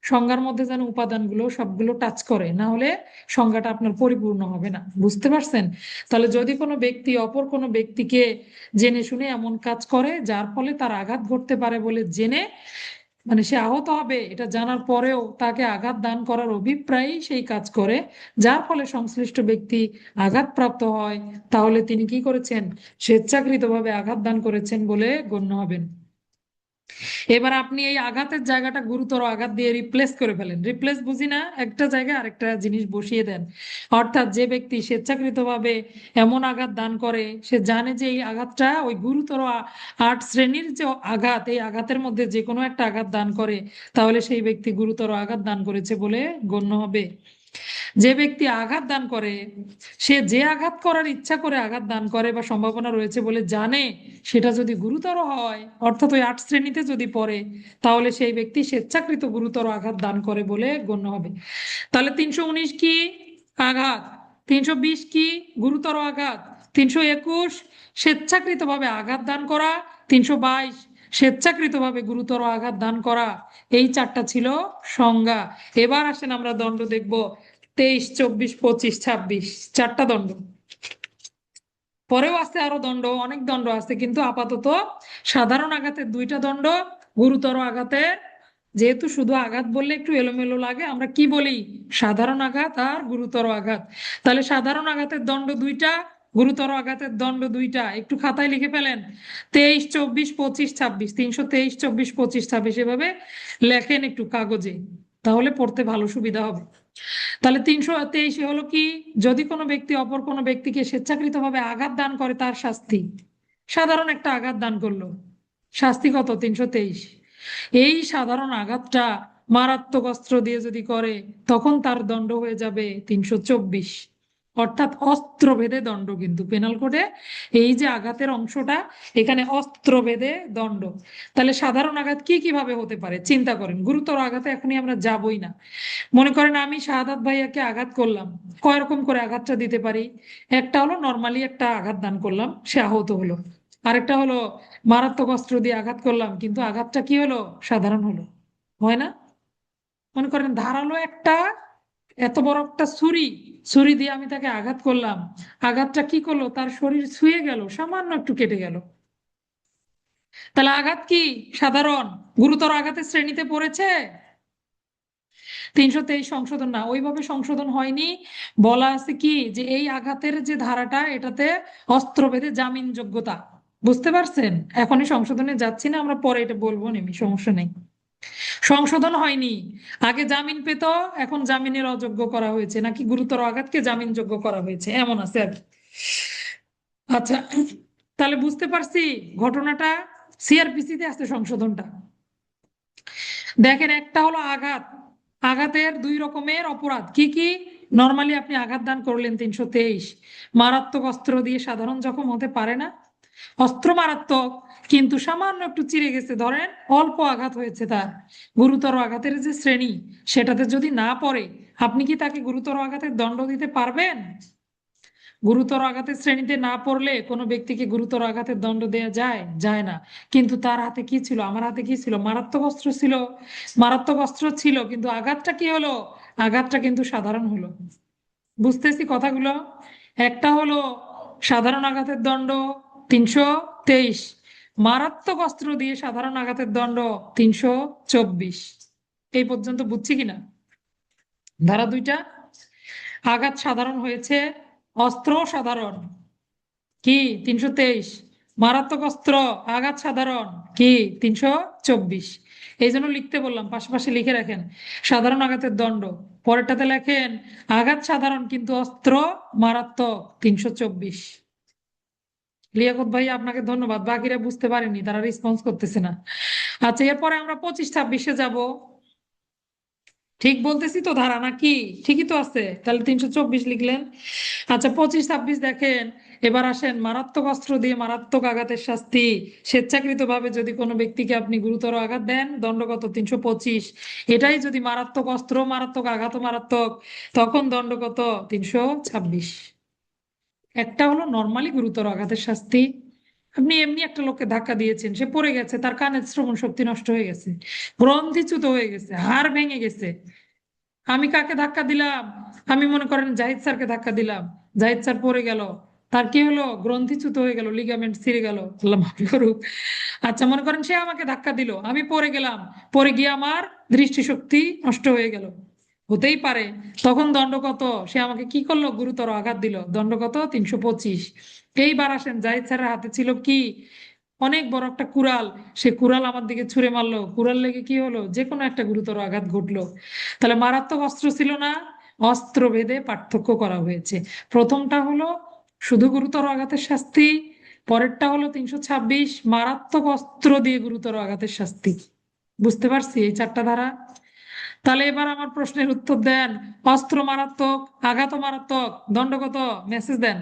সংজ্ঞার মধ্যে যেন উপাদানগুলো সবগুলো টাচ করে, না হলে সংজ্ঞাটা আপনার পরিপূর্ণ হবে না। বুঝতে পারছেন? তাহলে যদি কোনো ব্যক্তি অপর কোনো ব্যক্তিকে জেনে শুনে এমন কাজ করে যার ফলে তার আঘাত ঘটতে পারে বলে জেনে, মানে সে আহত হবে এটা জানার পরেও তাকে আঘাত দান করার অভিপ্রায়ই সেই কাজ করে, যার ফলে সংশ্লিষ্ট ব্যক্তি আঘাতপ্রাপ্ত হয়, তাহলে তিনি কি করেছেন? স্বেচ্ছাকৃতভাবে আঘাত দান করেছেন বলে গণ্য হবেন। এবার আপনি এই আঘাতের জায়গাটা গুরুতর আঘাত দিয়ে রিপ্লেস করে ফেলেন। রিপ্লেস বুঝি না, একটা জায়গায় আরেকটা জিনিস বসিয়ে দেন। অর্থাৎ যে ব্যক্তি স্বেচ্ছাকৃতভাবে এমন আঘাত দান করে, সে জানে যে এই আঘাতটা ওই গুরুতর 8 শ্রেণীর যে আঘাত, এই আঘাতের মধ্যে যে কোনো একটা আঘাত দান করে, তাহলে সেই ব্যক্তি গুরুতর আঘাত দান করেছে বলে গণ্য হবে। যে ব্যক্তি আঘাত দান করে, সে যে আঘাত করার ইচ্ছা করে আঘাত দান করে বা সম্ভাবনা রয়েছে বলে জানে, সেটা যদি গুরুতর হয়, অর্থাৎ ওই 8 শ্রেণীতে যদি পড়ে, তাহলে সেই ব্যক্তি স্বেচ্ছাকৃত গুরুতর আঘাত দান করে বলে গণ্য হবে। তাহলে 319 কি? আঘাত। 320 কি? গুরুতর আঘাত। 321 স্বেচ্ছাকৃতভাবে আঘাত দান করা। 322 স্বেচ্ছাকৃতভাবে গুরুতর আঘাত দান করা। এই 4টা ছিল সংজ্ঞা। এবার আসেন আমরা দণ্ড দেখব। 23, 24, 25, 26, 4টা দণ্ড। পরেও আছে আরো দণ্ড, অনেক দণ্ড আছে, কিন্তু আপাতত সাধারণ আঘাতের 2টা দণ্ড, গুরুতর আঘাতের, যেহেতু শুধু আঘাত বললে একটু এলোমেলো লাগে, আমরা কি বলি? সাধারণ আঘাত আর গুরুতর আঘাত। তাহলে সাধারণ আঘাতের দণ্ড 2টা, গুরুতর আঘাতের দণ্ড 2টা। একটু খাতায় লিখে ফেলেন। 23, 24, 25, 26, 323, 24, 25, 26 এভাবে লেখেন একটু কাগজে, তাহলে পড়তে ভালো সুবিধা হবে। তাহলে 323 হলো কি? যদি কোনো ব্যক্তি অপর কোনো ব্যক্তিকে স্বেচ্ছাকৃতভাবে আঘাত দান করে, তার শাস্তি। সাধারণ একটা আঘাত দান করলো, শাস্তি কত? 323। এই সাধারণ আঘাতটা মারাত্মক অস্ত্র দিয়ে যদি করে, তখন তার দণ্ড হয়ে যাবে 324, অর্থাৎ অস্ত্রভেদে দণ্ড। কিন্তু পেনাল কোডে এই যে আঘাতের অংশটা, এখানে অস্ত্রভেদে দণ্ড। তাহলে সাধারণ আঘাত কি কিভাবে হতে পারে চিন্তা করেন। গুরুতর আঘাতে এখনই আমরা যাবই না। মনে করেন আমি শাহাদাত ভাইয়াকে আঘাত করলাম, কয় রকম করে আঘাতটা দিতে পারি? একটা হলো নর্মালি একটা আঘাত দান করলাম, সে আহত হলো। আরেকটা হলো মারাত্মক অস্ত্র দিয়ে আঘাত করলাম, কিন্তু আঘাতটা কি হলো? সাধারণ হলো। হয় না? মনে করেন ধারালো একটা, এত বড় একটা ছুরি, ছুরি দিয়ে আমি তাকে আঘাত করলাম, আঘাতটা কি করলো? তার শরীর ছুঁয়ে গেল, সামান্য একটু কেটে গেল। তাহলে আঘাত কি? সাধারণ। গুরুতর আঘাতের শ্রেণীতে পড়েছে? 323 সংশোধন না, ওইভাবে সংশোধন হয়নি। বলা আছে কি যে এই আঘাতের যে ধারাটা, এটাতে অস্ত্রভেদে জামিন যোগ্যতা। বুঝতে পারছেন? এখনই সংশোধনে যাচ্ছি না, আমরা পরে এটা বলবো, নেমি সমস্যা নেই। সংশোধন হয়নি। আগে জামিন পেত, এখন জামিনের অযোগ্য করা হয়েছে, নাকি গুরুতর আঘাতকে জামিন যোগ্য করা হয়েছে, এমন আছে আর কি। আচ্ছা, তাহলে বুঝতে পারছি ঘটনাটা। সিআরপিসি তে আছে সংশোধনটা। দেখেন, একটা হলো আঘাত। আঘাতের 2 রকমের অপরাধ কি কি? নর্মালি আপনি আঘাত দান করলেন 323, মারাত্মক অস্ত্র দিয়ে সাধারণ জখম হতে পারে না। অস্ত্র মারাত্মক, কিন্তু সামান্য একটু চিরে গেছে, ধরেন অল্প আঘাত হয়েছে তার। গুরুতর আঘাতের যে শ্রেণী, সেটাতে যদি না পড়ে, আপনি কি তাকে গুরুতর আঘাতের দণ্ড দিতে পারবেন? গুরুতর আঘাতের শ্রেণীতে না পড়লে কোনো ব্যক্তিকে গুরুতর আঘাতের দণ্ড দেয়া যায়? যায় না। কিন্তু তার হাতে কি ছিল? আমার হাতে কি ছিল? মারাত্মক অস্ত্র ছিল। মারাত্মক অস্ত্র ছিল, কিন্তু আঘাতটা কি হলো? আঘাতটা কিন্তু সাধারণ হলো। বুঝতেছি কথাগুলো? একটা হলো সাধারণ আঘাতের দণ্ড 323, মারাত্মক অস্ত্র দিয়ে সাধারণ আঘাতের দণ্ড 324। এই পর্যন্ত বুঝছি কিনা? ধারা 2টা। আঘাত সাধারণ হয়েছে, অস্ত্র সাধারণ, কি? 323। মারাত্মক অস্ত্র, আঘাত সাধারণ, কি? 324। এই জন্য লিখতে বললাম, পাশাপাশি লিখে রাখেন সাধারণ আঘাতের দণ্ড। পরেরটাতে লেখেন আঘাত সাধারণ কিন্তু অস্ত্র মারাত্মক, 324। লিয়াকত ভাই আপনাকে ধন্যবাদ, বাকিরা বুঝতে পারেনি, তারা রেসপন্স করতেছে না। আচ্ছা, এরপরে আমরা 25, 26-এ যাব। ঠিক বলতেছি তো ধারা নাকি? ঠিকই তো আছে, তাহলে 324 লিখলেন। আচ্ছা, 25, 26 দেখেন। এবার আসেন মারাত্মক অস্ত্র দিয়ে মারাত্মক আঘাতের শাস্তি। স্বেচ্ছাকৃতভাবে যদি কোনো ব্যক্তিকে আপনি গুরুতর আঘাত দেন, দণ্ড কত? 325। এটাই যদি মারাত্মক অস্ত্র মারাত্মক, আঘাত মারাত্মক, তখন দণ্ড কত? 326। একটা হলো নর্মালি গুরুতর আঘাতের শাস্তি। আপনি এমনি একটা লোককে ধাক্কা দিয়েছেন, সে পড়ে গেছে, তার কানের শ্রবণ শক্তি নষ্ট হয়ে গেছে, গ্রন্থিচ্যুত হয়ে গেছে, হাড় ভেঙে গেছে। আমি কাকে ধাক্কা দিলাম? আমি মনে করেন জাহিদ স্যারকে ধাক্কা দিলাম, জাহিদ স্যার পড়ে গেল, তার কি হলো? গ্রন্থিচ্যুত হয়ে গেল, লিগামেন্ট ছিঁড়ে গেল, আল্লাহ মাফ করুক। আচ্ছা, মনে করেন সে আমাকে ধাক্কা দিল, আমি পড়ে গেলাম, পড়ে গিয়ে আমার দৃষ্টিশক্তি নষ্ট হয়ে গেল, হতেই পারে। তখন দণ্ড কত? সে আমাকে কি করলো? গুরুতর আঘাত দিল, দণ্ড কত? 325। এইবার আসেন, জাহিদ স্যারের হাতে ছিল কি? অনেক বড় একটা কুড়াল, সে কুড়াল আমার দিকে ছুঁড়ে মারলো, কুড়াল লেগে কি হলো, যে কোনো একটা গুরুতর আঘাত ঘটলো। তাহলে মারাত্মক অস্ত্র ছিল না, অস্ত্র ভেদে পার্থক্য করা হয়েছে। প্রথমটা হলো শুধু গুরুতর আঘাতের শাস্তি, পরেরটা হলো 326 মারাত্মক অস্ত্র দিয়ে গুরুতর আঘাতের শাস্তি। বুঝতে পারছি এই চারটা ধারা? তাহলে এবার আমার প্রশ্নের উত্তর দেন। অস্ত্র মারাত্মক, আঘাত মারাত্মক, দণ্ড কত? মেসেজ দেন।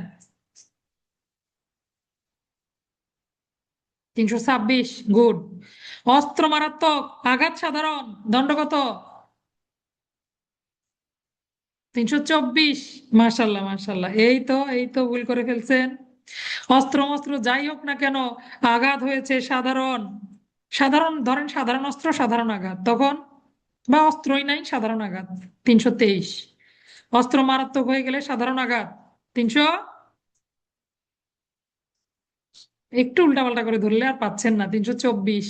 326, গুড। অস্ত্র মারাত্মক, আঘাত সাধারণ, দণ্ড কত? 324। মাশাল্লাহ মাশাল্লাহ, এই তো ভুল করে ফেলছেন। অস্ত্র মস্ত্র যাই হোক না কেন, আঘাত হয়েছে সাধারণ, সাধারণ ধরেন সাধারণ অস্ত্র সাধারণ আঘাত, তখন বা অস্ত্রই নাই সাধারণ আঘাত 323। অস্ত্র মারাত্মক হয়ে গেলে সাধারণ আঘাত 300। একটু উল্টাপাল্টা করে ধরলে আর পাচ্ছেন না, 324।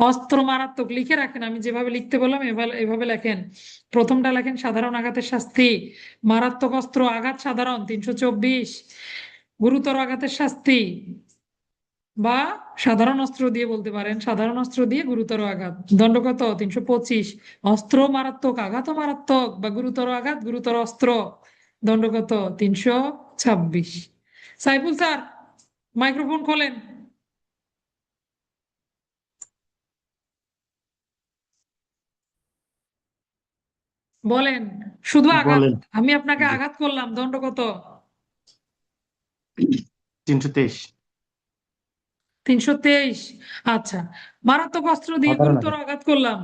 অস্ত্র মারাত্মক লিখে রাখেন, আমি যেভাবে লিখতে বললাম এভাবে এভাবে লেখেন। প্রথমটা লেখেন সাধারণ আঘাতের শাস্তি, মারাত্মক অস্ত্র আঘাত সাধারণ 324, গুরুতর আঘাতের শাস্তি বা সাধারণ অস্ত্র দিয়ে বলতে পারেন, সাধারণ অস্ত্র দিয়ে গুরুতর আঘাত, দণ্ড কত? 325। অস্ত্র মারাত্মক, আঘাত মারাত্মক বা গুরুতর আঘাত, গুরুতর অস্ত্র, দণ্ড কত? 326। সাইফুল স্যার মাইক্রোফোন খোলেন। বলেন, শুধু আঘাত, বলেন। আমি আপনাকে জি। আঘাত করলাম, দণ্ড কত? 323। 323। আচ্ছা, মারাত্মক অস্ত্র দিয়ে সাধারণ গুরুতর আঘাত আঘাত করলাম,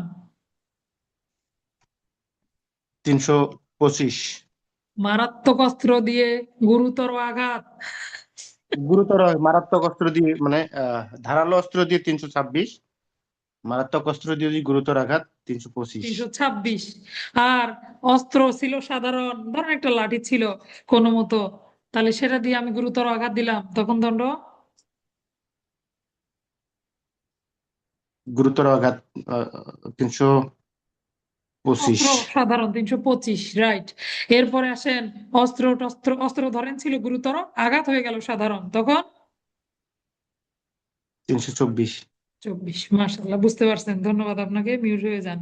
325। মারাত্মক অস্ত্র দিয়ে গুরুতর আঘাত, গুরুতর মারাত্মক অস্ত্র দিয়ে মানে ধারালো অস্ত্র দিয়ে 326, মারাত্মক অস্ত্র দিয়ে যদি গুরুতর আঘাত 325। 326। আর অস্ত্র ছিল সাধারণ, ধরেন একটা লাঠি ছিল কোনো মতো, তাহলে সেটা দিয়ে আমি গুরুতর আঘাত দিলাম, তখন দণ্ড? গুরুতর আঘাত 325। অস্ত্র সাধারণ 325, রাইট। এরপরে আসেন অস্ত্র টস্ত্র, অস্ত্র ধরেন ছিল গুরুতর, আঘাত হয়ে গেল সাধারণ, তখন? 324। 24। মাশাআল্লাহ, বুঝতে পারছেন, ধন্যবাদ আপনাকে, মিউট হয়ে যান।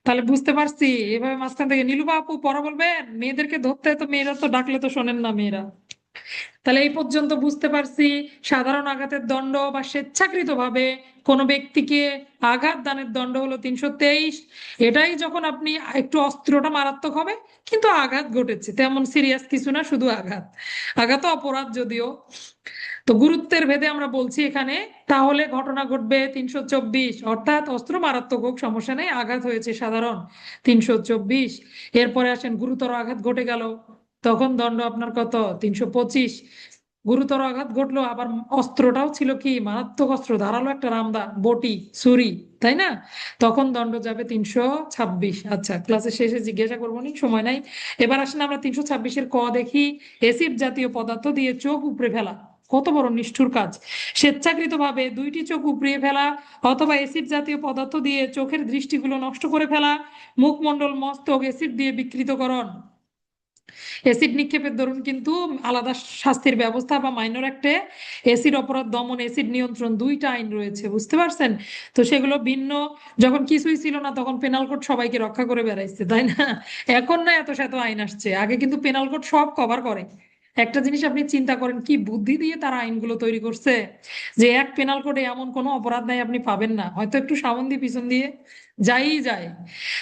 তাহলে বুঝতে পারছি, এভাবে মাঝখান থেকে নীলুবা আপু পড়া বলবেন, মেয়েদেরকে ধরতে, তো মেয়েরা তো ডাকলে তো শোনেন না মেয়েরা। তাহলে এই পর্যন্ত বুঝতে পারছি সাধারণ আঘাতের দণ্ড বা স্বেচ্ছাকৃতভাবে কোনো ব্যক্তিকে আঘাত দানের দণ্ড হলো 323। এটাই যখন আপনি একটু অস্ত্রটা মারাত্মক হবে কিন্তু আঘাত ঘটেছে, তেমন সিরিয়াস কিছু না, শুধু আঘাত, আঘাত অপরাধ যদিও। তো গুরুত্বের ভেদে আমরা বলছি এখানে, তাহলে ঘটনা ঘটবে 324, অর্থাৎ অস্ত্র মারাত্মক হোক সমস্যা নেই, আঘাত হয়েছে সাধারণ 324। এরপরে আসেন গুরুতর আঘাত ঘটে গেল, তখন দণ্ড আপনার কত? 325। গুরুতর আঘাত ঘটলো, আবার অস্ত্রটাও ছিল কি মারাত্মক অস্ত্র, ধারালো একটা রামদা, বটি, ছুরি, তাই না? তখন দণ্ড যাবে 326। আচ্ছা, ক্লাসের শেষে জিজ্ঞাসা করবো নি, সময় নাই। এবার আসেন আমরা 326-এর ক দেখি। এসিড জাতীয় পদার্থ দিয়ে চোখ উপড়ে ফেলা, কত বড় নিষ্ঠুর কাজ! স্বেচ্ছাকৃতভাবে দুইটি চোখ উপড়িয়ে ফেলা অথবা এসিড জাতীয় পদার্থ দিয়ে চোখের দৃষ্টিগুলো নষ্ট করে ফেলা, মুখমণ্ডল মস্তক এসিড দিয়ে বিকৃতকরণ। এসিড নিক্ষেপের দরুন কিন্তু আলাদা শাস্তির ব্যবস্থা বা মাইনর অ্যাক্টে এসিড অপরাধ দমন, এসিড নিয়ন্ত্রণ, দুইটা আইন রয়েছে, বুঝতে পারছেন? তো সেগুলো ভিন্ন, যখন কিছুই ছিল না তখন পেনাল কোড সবাইকে রক্ষা করে বেড়াইছে, তাই না? এখন না এত শত আইন আসছে, আগে কিন্তু পেনাল কোড সব কভার করে। একটা জিনিস আপনি চিন্তা করেন, কি বুদ্ধি দিয়ে তারা আইনগুলো তৈরি করছে, যে এক পেনাল কোডে এমন কোনো অপরাধ নাই আপনি পাবেন না, হয়তো একটু সামন দিয়ে পিছন দিয়ে যাই যায়।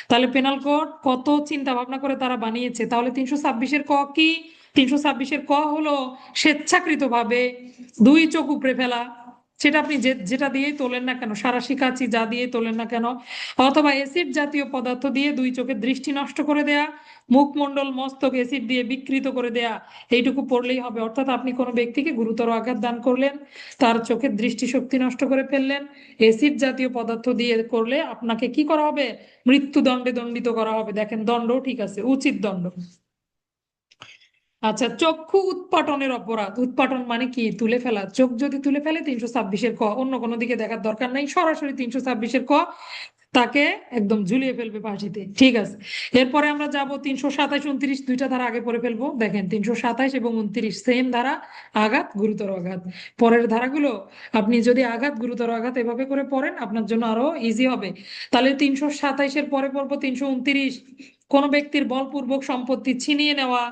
তাহলে পেনাল কোড কত চিন্তা ভাবনা করে তারা বানিয়েছে। তাহলে 326-এর ক কি? 326-এর ক হলো স্বেচ্ছাকৃতভাবে দুই চোখ উপড়ে ফেলা, সেটা আপনি যেটা দিয়ে তোলেন না কেন, সাঁড়াশি কাঁচি যা দিয়ে তোলেন না কেন, অথবা এসিড জাতীয় পদার্থ দিয়ে দুই চোখের দৃষ্টি নষ্ট করে দেয়া, মুখমণ্ডল মস্তক এসিড দিয়ে বিকৃত করে দেয়া, এইটুকু পড়লেই হবে। অর্থাৎ আপনি কোনো ব্যক্তিকে গুরুতর আঘাত দান করলেন, তার চোখের দৃষ্টিশক্তি নষ্ট করে ফেললেন, এসিড জাতীয় পদার্থ দিয়ে করলে আপনাকে কি করা হবে? মৃত্যুদণ্ডে দণ্ডিত করা হবে। দেখেন, দণ্ড ঠিক আছে, উচিত দণ্ড। আচ্ছা, চক্ষু উৎপাটনের অপরাধ, উৎপাটন মানে কি? তুলে ফেলা। চোখ যদি তুলে ফেলে 326-এর ক, অন্য কোনো দিকে দেখার দরকার নাই, সরাসরি 326-এর ক। তাকে একদম ঝুলিয়ে ফেলবে ফাঁসিতে। ঠিক আছে, এরপরে আমরা যাব 327 29 দুইটা ধারা আগে পড়ে ফেলবো। দেখেন 327 এবং 29 সেম ধারা, আঘাত গুরুতর আঘাত। পরের ধারাগুলো আপনি যদি আঘাত গুরুতর আঘাত এভাবে করে পড়েন আপনার জন্য আরো ইজি হবে। তাহলে 327 পরে পড়বো 329, কোন ব্যক্তির বলপূর্বক সম্পত্তি ছিনিয়ে নেওয়া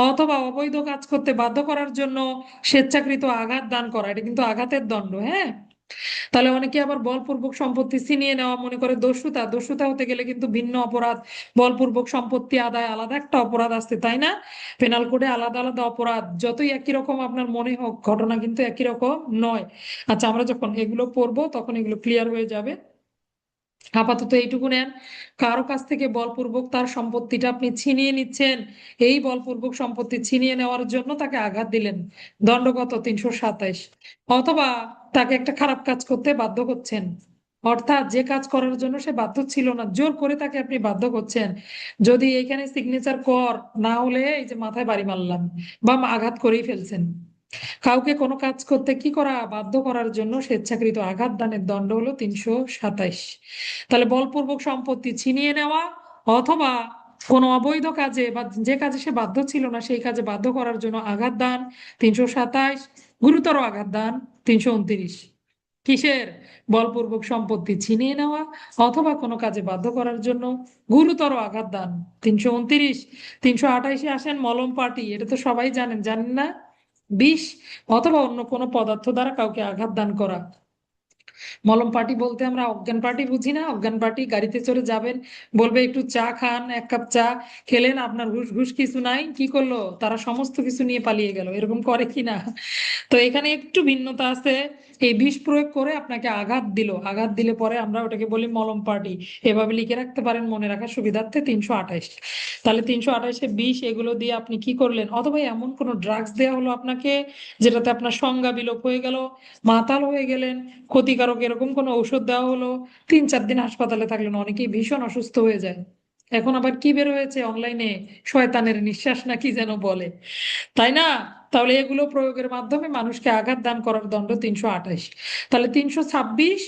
অথবা অবৈধ কাজ করতে বাধ্য করার জন্য স্বেচ্ছাকৃত আঘাত দান করা, এটা কিন্তু আঘাতের দণ্ড। হ্যাঁ, তাহলে অনেকে আবার বলপূর্বক সম্পত্তি ছিনিয়ে নেওয়া মনে করে দস্যুতা, দস্যুতা হতে গেলে কিন্তু ভিন্ন অপরাধ। বলপূর্বক সম্পত্তি আদায় আলাদা একটা অপরাধ আছে, তাই না? পেনাল কোডে আলাদা আলাদা অপরাধ, যতই একই রকম আপনার মনে হোক ঘটনা কিন্তু একই রকম নয়। আচ্ছা, আমরা যখন এগুলো পড়বো তখন এগুলো ক্লিয়ার হয়ে যাবে। আপাতত এইটুকু নেন, কারো কাছ থেকে বলপূর্বক তার সম্পত্তিটা আপনি ছিনিয়ে নিচ্ছেন, এই বলপূর্বক সম্পত্তি ছিনিয়ে নেওয়ার জন্য তাকে আঘাত দিলেন, দণ্ড কত? 327। অথবা তাকে একটা খারাপ কাজ করতে বাধ্য করছেন, অর্থাৎ যে কাজ করার জন্য সে বাধ্য ছিল না, জোর করে তাকে আপনি বাধ্য করছেন। যদি এখানে সিগনেচার কর, না হলে এই যে মাথায় বাড়ি মারলাম বা আঘাত করেই ফেলছেন। কাউকে কোনো কাজ করতে কি করা? বাধ্য করার জন্য স্বেচ্ছাকৃত আঘাত দানের দণ্ড হলো 327। তাহলে বলপূর্বক সম্পত্তি ছিনিয়ে নেওয়া অথবা কোনো অবৈধ কাজে বা যে কাজে সে বাধ্য ছিল না সেই কাজে বাধ্য করার জন্য আঘাত দান 327, গুরুতর আঘাত দান 329। কিসের? বলপূর্বক সম্পত্তি ছিনিয়ে নেওয়া অথবা কোনো কাজে বাধ্য করার জন্য গুরুতর আঘাত দান 329। 328 আসেন মলম পার্টি, এটা তো সবাই জানেন, জানেন না? বিষ অথবা অন্য কোনো পদার্থ দ্বারা কাউকে আঘাত দান করা। মলম পার্টি বলতে আমরা অজ্ঞান পার্টি বুঝি না? অজ্ঞান পার্টি গাড়িতে চড়ে যাবেন, বলবে একটু চা খান, 1 কাপ চা খেলেন, আপনার হুশ ঘুষ কিছু নাই, কি করলো? তারা সমস্ত কিছু নিয়ে পালিয়ে গেল, এরকম করে কিনা? তো এখানে একটু ভিন্নতা আছে, এই বিষ প্রয়োগ করে আপনাকে আঘাত দিল, আঘাত দিলে পরে আমরা ওটাকে বলি মলম পার্টি। এভাবে লিখে রাখতে পারেন মনে রাখার সুবিধার্থে 328। তাহলে 328 বিষ এগুলো দিয়ে আপনি কি করলেন? অথবা এমন কোনো ড্রাগস দেওয়া হলো আপনাকে যেটাতে আপনার সংজ্ঞা বিলোপ হয়ে গেল, মাতাল হয়ে গেলেন, ক্ষতিকারক এরকম কোনো ঔষধ দেওয়া হলো, 3-4 দিন হাসপাতালে থাকলেন, অনেকেই ভীষণ অসুস্থ হয়ে যায়। এখন আবার কি বের হয়েছে অনলাইনে, শয়তানের নিঃশ্বাস না কি যেন বলে, তাই না? তাহলে এগুলো প্রয়োগের মাধ্যমে মানুষকে আঘাত দান করার দণ্ড 328। তাহলে 326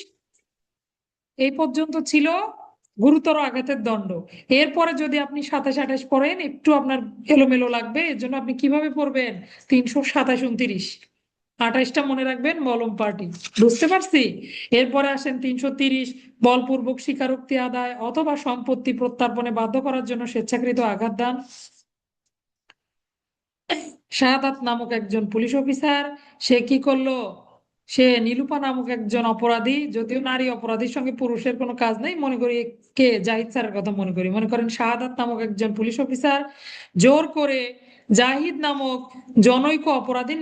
এই পর্যন্ত ছিল গুরুতর আঘাতের দণ্ড। এরপরে যদি আপনি 27-28 পড়েন একটু আপনার এলোমেলো লাগবে, এর জন্য আপনি কিভাবে পড়বেন? 327 29, 28টা মনে রাখবেন মলম পার্টি। বুঝতে পারছি? এরপরে আসেন 330, বলপূর্বক স্বীকারোক্তি আদায় অথবা সম্পত্তি প্রত্যার্পণে বাধ্য করার জন্য স্বেচ্ছাকৃত আঘাত দান। শাহাদাত নামক একজন পুলিশ অফিসার, সে কি করলো? সে নীলুপা নামক একজন অপরাধী, যদিও নারী অপরাধীর সঙ্গে পুরুষের কোনো কাজ নেই, মনে করি কে জাহিদ স্যারের কথা মনে করি, মনে করেন শাহাদাত নামক একজন পুলিশ অফিসার জোর করে জাহিদ নামক জনৈক অপরাধীর